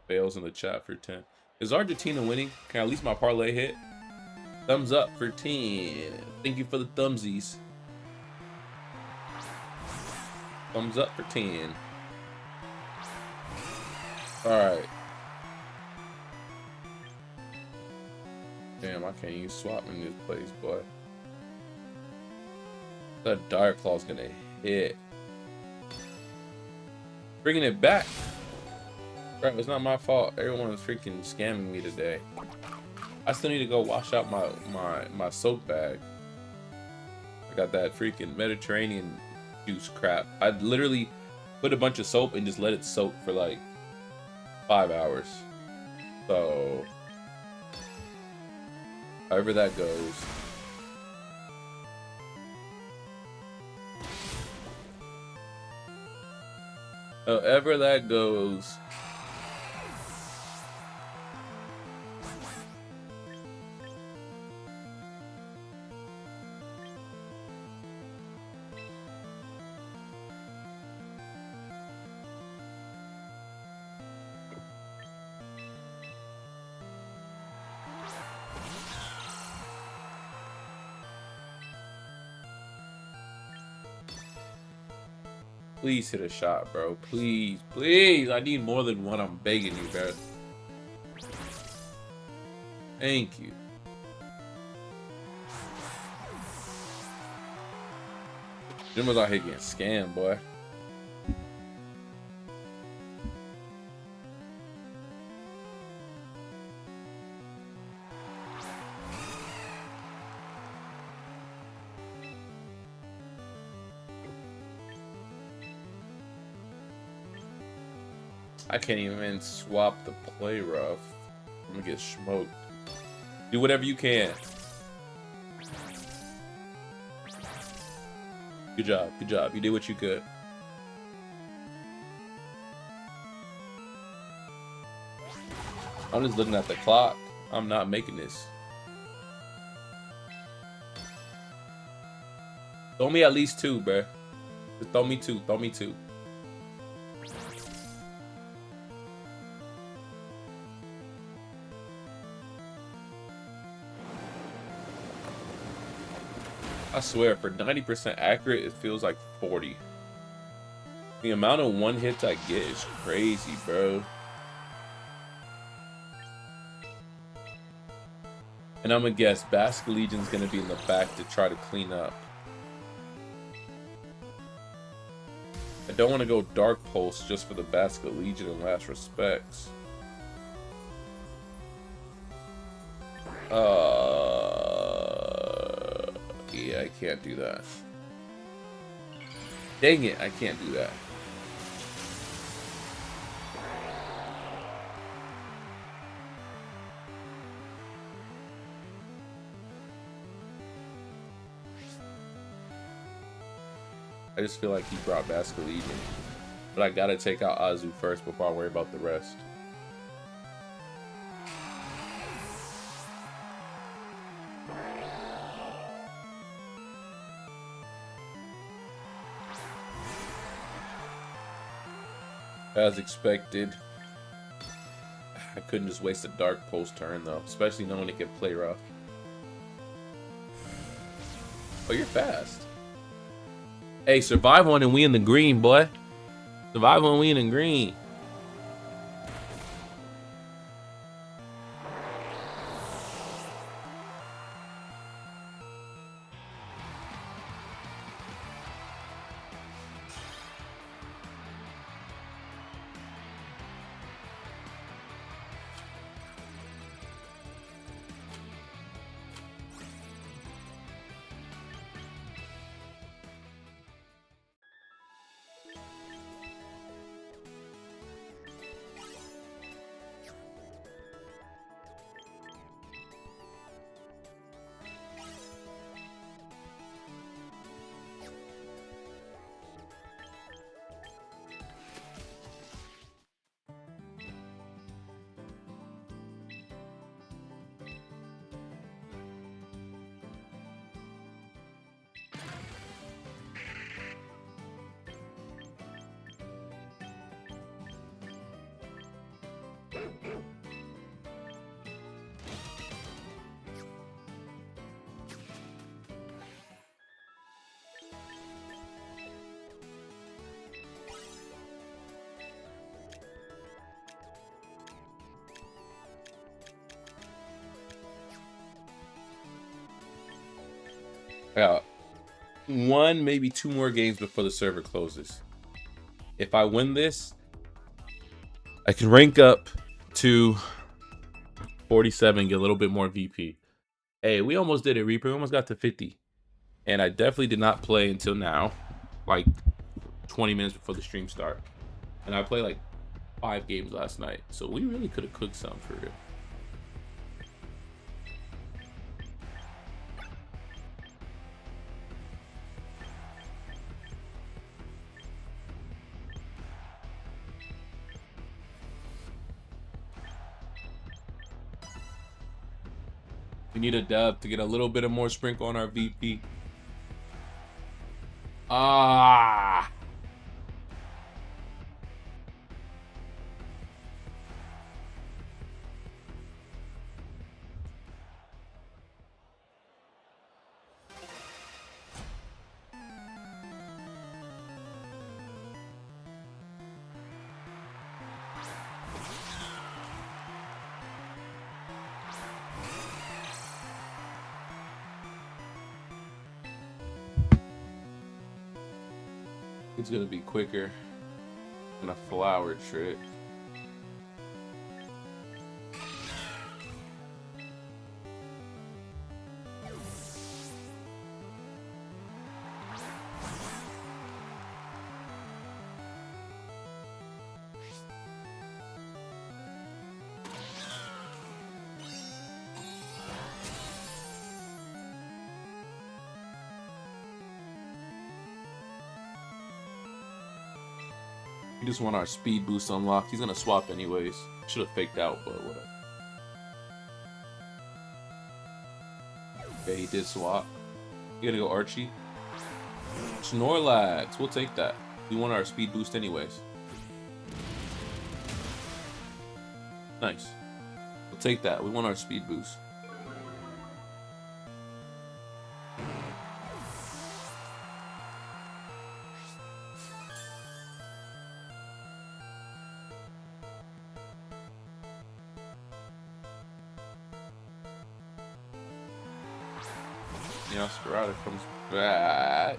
Fails in the chat for 10. Is Argentina winning? Can at least my parlay hit? Thumbs up for 10. Thank you for the thumbsies. Thumbs up for 10. Alright. Damn, I can't even swap in this place, boy. That Dire Claw's gonna hit. Bringing it back. Bro, it's not my fault. Everyone is freaking scamming me today. I still need to go wash out my soap bag. I got that freaking Mediterranean juice crap. I literally put a bunch of soap and just let it soak for like 5 hours. So, however that goes. However that goes. Please hit a shot, bro. Please, please. I need more than one. I'm begging you, bro. Thank you. Jim was out here getting scammed, boy. I can't even swap the play rough. I'm gonna get smoked. Do whatever you can. Good job, good job. You did what you could. I'm just looking at the clock. I'm not making this. Throw me at least two, bruh. Just throw me two. Throw me two. I swear, for 90% accurate, it feels like 40. The amount of one hits I get is crazy, bro. And I'm gonna guess Basque Legion's gonna be in the back to try to clean up. I don't want to go Dark Pulse just for the Basque Legion and last respects. Yeah, I can't do that. Dang it, I can't do that. I just feel like he brought Basque Legion. But I gotta take out Azu first before I worry about the rest. As expected. I couldn't just waste a Dark Pulse turn though, especially knowing it can play rough. Oh, you're fast. Hey, survive one and we in the green, boy. Survive one, we in the green. I got one, maybe two more games before the server closes. If I win this, I can rank up to 47, get a little bit more VP. Hey, we almost did it, Reaper. We almost got to 50. And I definitely did not play until now, like 20 minutes before the stream start. And I played like 5 games last night. So we really could have cooked some for real. We need a dub to get a little bit of more sprinkle on our VP. Ah. It's gonna be quicker than a flower trick. We just want our speed boost unlocked. He's gonna swap anyways. Should have faked out, but whatever. Okay, he did swap. You gotta go Archie. Snorlax, we'll take that. We want our speed boost anyways. Nice. We'll take that. We want our speed boost. Yeah, Scarada comes back.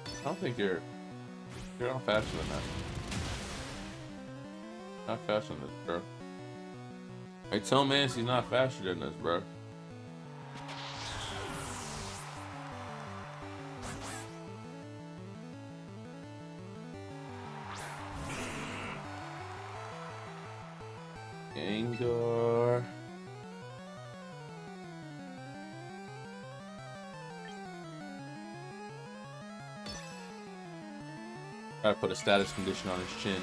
I don't think you're not faster than that. Not faster than this, bro. I tell Mance he's not faster than this, bro. Gengar. Gotta put a status condition on his chin.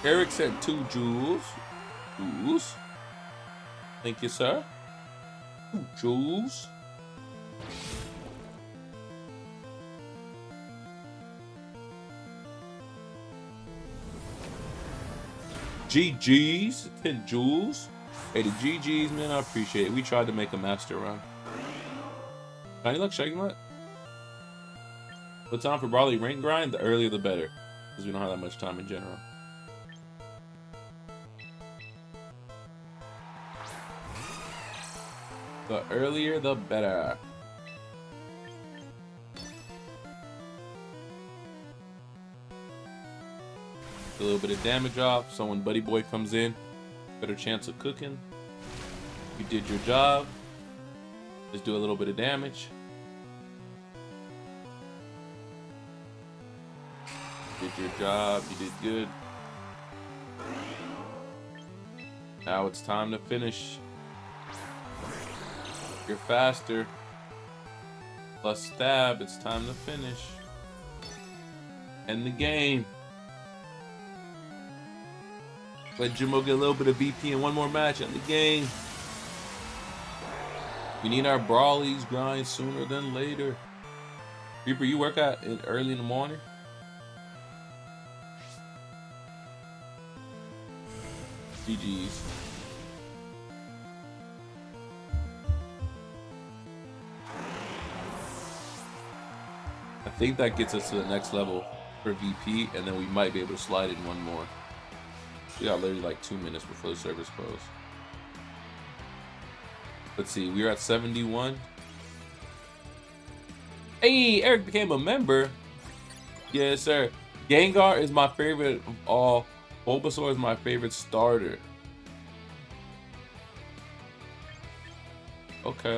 Eric said 2 jewels. Jewels. Thank you, sir. 2 jewels. GG's, 10 jewels. Hey, the GG's, man, I appreciate it. We tried to make a master run. Shiny luck, shaking luck. What time for Brawly rank grind? The earlier the better, because we don't have that much time in general. The earlier the better. A little bit of damage off, so when Buddy Boy comes in, better chance of cooking. You did your job. Just do a little bit of damage. Did your job, you did good. Now it's time to finish. You're faster. Plus stab, it's time to finish. End the game. Let Jimbo get a little bit of VP in one more match in the game. We need our Brawlies grind sooner than later. Reaper, you work out early in the morning? GG's. I think that gets us to the next level for VP, and then we might be able to slide in one more. We got literally like 2 minutes before the servers close. Let's see, we're at 71. Hey, Eric became a member. Yes, sir. Gengar is my favorite of all. Bulbasaur is my favorite starter. Okay.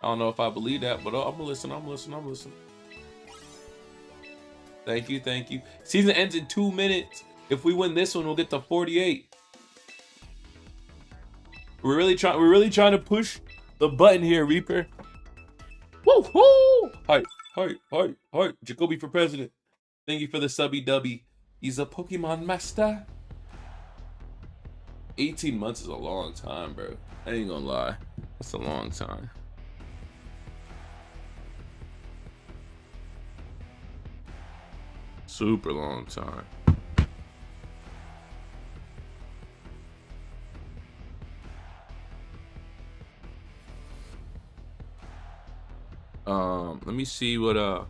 I don't know if I believe that, but I'm gonna listen. Thank you. Season ends in 2 minutes. If we win this one, we'll get to 48. We're really trying to push the button here, Reaper. Woo hoo! Hi. Jacoby for president. Thank you for the subby dubby. He's a Pokemon master. 18 months is a long time, bro. I ain't gonna lie. That's a long time. Super long time. Let me see what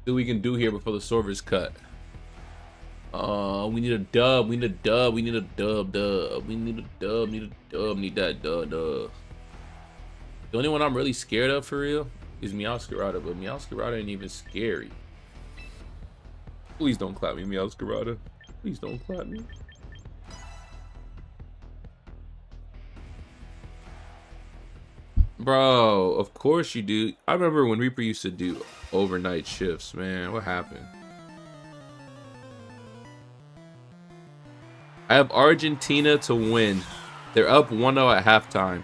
we can do here before the servers cut. We need a dub. We need a dub. We need a dub. We need a dub. Need a dub. Need that dub. The only one I'm really scared of for real is Meowscarada, but Meowscarada ain't even scary. Please don't clap me, Meowscarada. Please don't clap me. Bro, of course you do. I remember when Reaper used to do overnight shifts, man. What happened? I have Argentina to win. They're up 1-0 at halftime.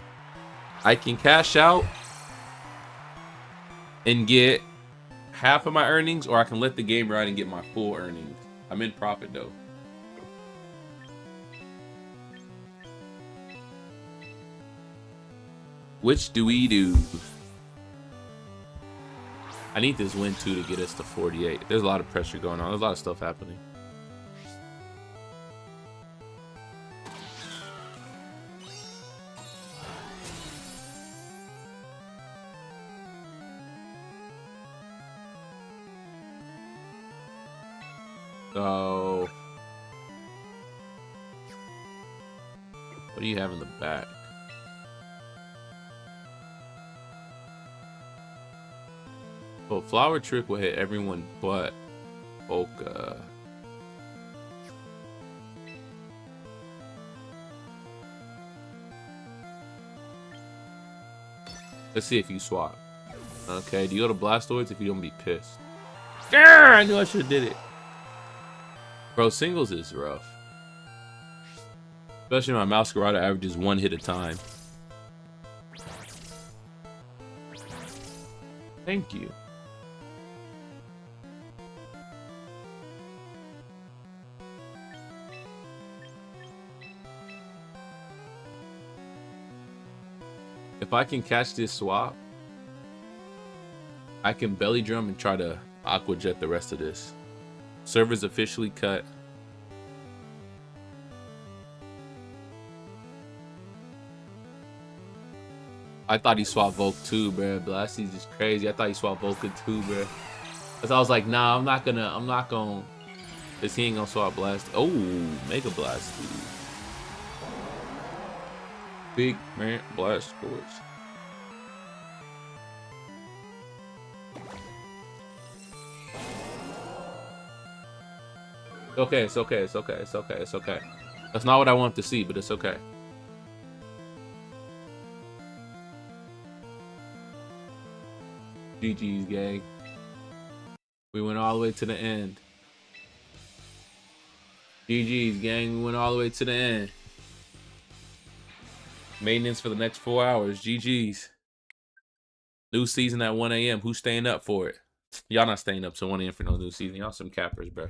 I can cash out and get half of my earnings, or I can let the game ride and get my full earnings. I'm in profit though. Which do we do? I need this win too to get us to 48. There's a lot of pressure going on. There's a lot of stuff happening. So, what do you have in the back? Well, Flower Trick will hit everyone but Polka. Let's see if you swap. Okay, do you go to Blastoids if you don't be pissed? Yeah, I knew I should have did it. Bro, singles is rough. Especially my Meowscarada averages 1 hit a time. Thank you. If I can catch this swap, I can belly drum and try to aqua jet the rest of this. Server's officially cut. I thought he swapped Volk too, bro. Blasty's just crazy. I thought he swapped Vulcan too, bro. Cause I was like, nah, I'm not gonna. Cause he ain't gonna swap Blast. Oh, Mega Blast. Big man Blast scores. Okay, it's okay, it's okay, it's okay, it's okay. That's not what I want to see, but it's okay. GG's, gang. We went all the way to the end. GG's, gang. We went all the way to the end. Maintenance for the next 4 hours. GG's. New season at 1 a.m. Who's staying up for it? Y'all not staying up till 1 a.m. for no new season. Y'all some cappers, bro.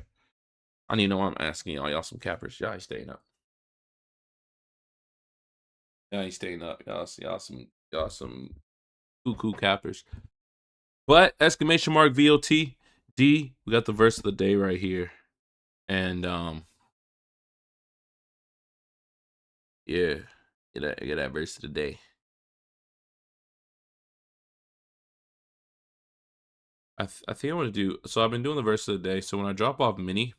I don't even know why I'm asking y'all. Y'all some cappers. Y'all ain't staying up. Y'all ain't staying up. Y'all some cuckoo cappers. But exclamation mark VOT D. We got the verse of the day right here. And yeah. Get that verse of the day. I think I want to do, so I've been doing the verse of the day. So when I drop off Mini,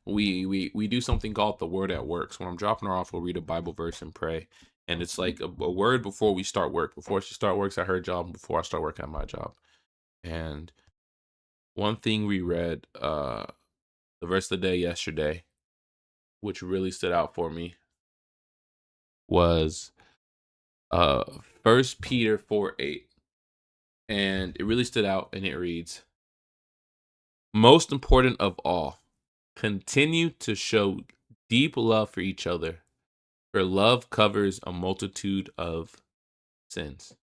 we do something called the word at work. So when I'm dropping her off, we'll read a Bible verse and pray. And it's like a word before we start work. Before she start works at her job, before I start working at my job. And one thing we read, the verse of the day yesterday, which really stood out for me, was 1 Peter 4:8. And it really stood out, and it reads, most important of all, continue to show deep love for each other, for love covers a multitude of sins.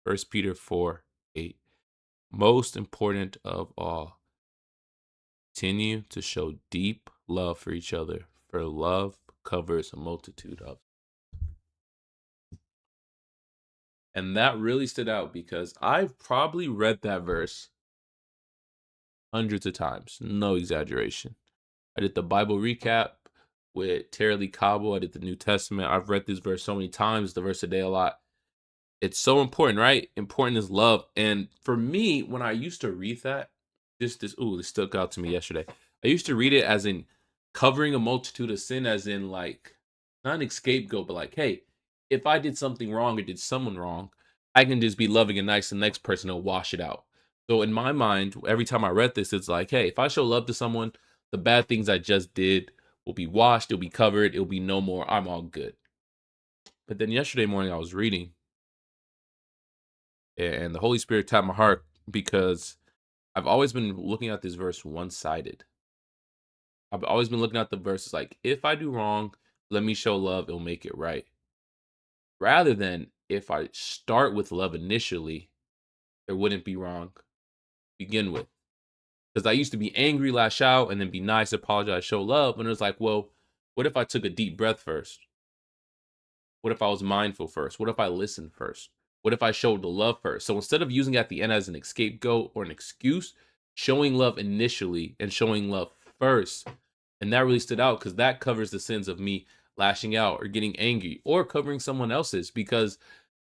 1 Peter 4:8. Most important of all, continue to show deep love for each other, for love covers a multitude of. And that really stood out because I've probably read that verse hundreds of times. No exaggeration. I did the Bible recap with Terry Lee Cabo. I did the New Testament. I've read this verse so many times, the verse a day a lot. It's so important, right? Important is love. And for me, when I used to read that, this stuck out to me yesterday. I used to read it as in covering a multitude of sin, as in like not an scapegoat, but like, hey, if I did something wrong or did someone wrong, I can just be loving and nice. The next person will wash it out. So in my mind, every time I read this, it's like, hey, if I show love to someone, the bad things I just did will be washed, it'll be covered, it'll be no more. I'm all good. But then yesterday morning I was reading, and the Holy Spirit tapped my heart because I've always been looking at this verse one-sided. I've always been looking at the verses like, if I do wrong, let me show love, it'll make it right. Rather than if I start with love initially, there wouldn't be wrong to begin with. Because I used to be angry, lash out, and then be nice, apologize, show love. And it was like, well, what if I took a deep breath first? What if I was mindful first? What if I listened first? What if I showed the love first? So instead of using at the end as an scapegoat or an excuse, showing love initially and showing love first. And that really stood out because that covers the sins of me lashing out or getting angry or covering someone else's. Because,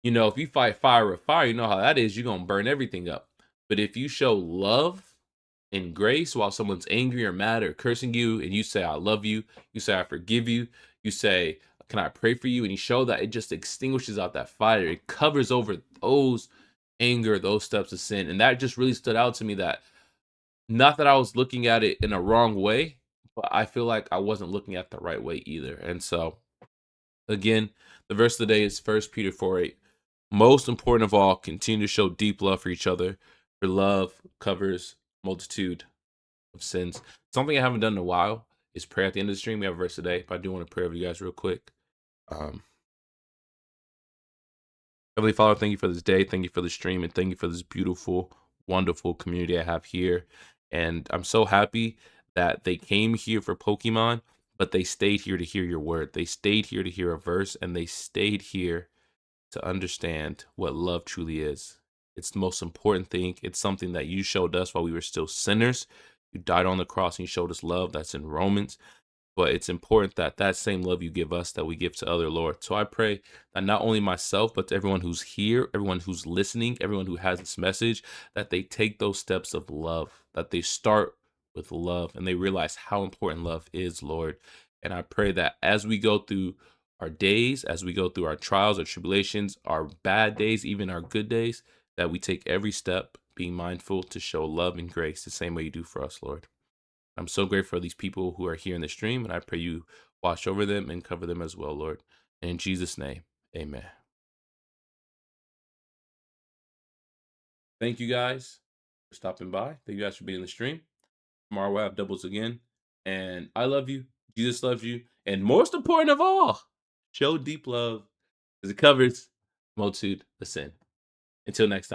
you know, if you fight fire with fire, you know how that is. You're going to burn everything up. But if you show love and grace while someone's angry or mad or cursing you, and you say, I love you, you say, I forgive you, you say, can I pray for you? And you show that, it just extinguishes out that fire. It covers over those anger, those steps of sin. And that just really stood out to me, that not that I was looking at it in a wrong way, but I feel like I wasn't looking at the right way either. And so, again, the verse of the day is 1 Peter 4:8. Most important of all, continue to show deep love for each other, for love covers multitude of sins. Something I haven't done in a while is pray at the end of the stream. We have a verse today, but I do want to pray over you guys real quick. Heavenly Father, thank you for this day. Thank you for the stream, and thank you for this beautiful, wonderful community I have here. And I'm so happy that they came here for Pokemon, but they stayed here to hear your word. They stayed here to hear a verse, and they stayed here to understand what love truly is. It's the most important thing. It's something that you showed us while we were still sinners. You died on the cross and you showed us love. That's in Romans. But it's important that that same love you give us, that we give to other, Lord. So I pray that not only myself, but to everyone who's here, everyone who's listening, everyone who has this message, that they take those steps of love, that they start with love, and they realize how important love is, Lord. And I pray that as we go through our days, as we go through our trials, our tribulations, our bad days, even our good days, that we take every step being mindful to show love and grace the same way you do for us, Lord. I'm so grateful for these people who are here in the stream, and I pray you watch over them and cover them as well, Lord. In Jesus' name, amen. Thank you guys for stopping by. Thank you guys for being in the stream. Tomorrow we'll have doubles again. And I love you. Jesus loves you. And most important of all, show deep love because it covers multitude of sin. Until next time.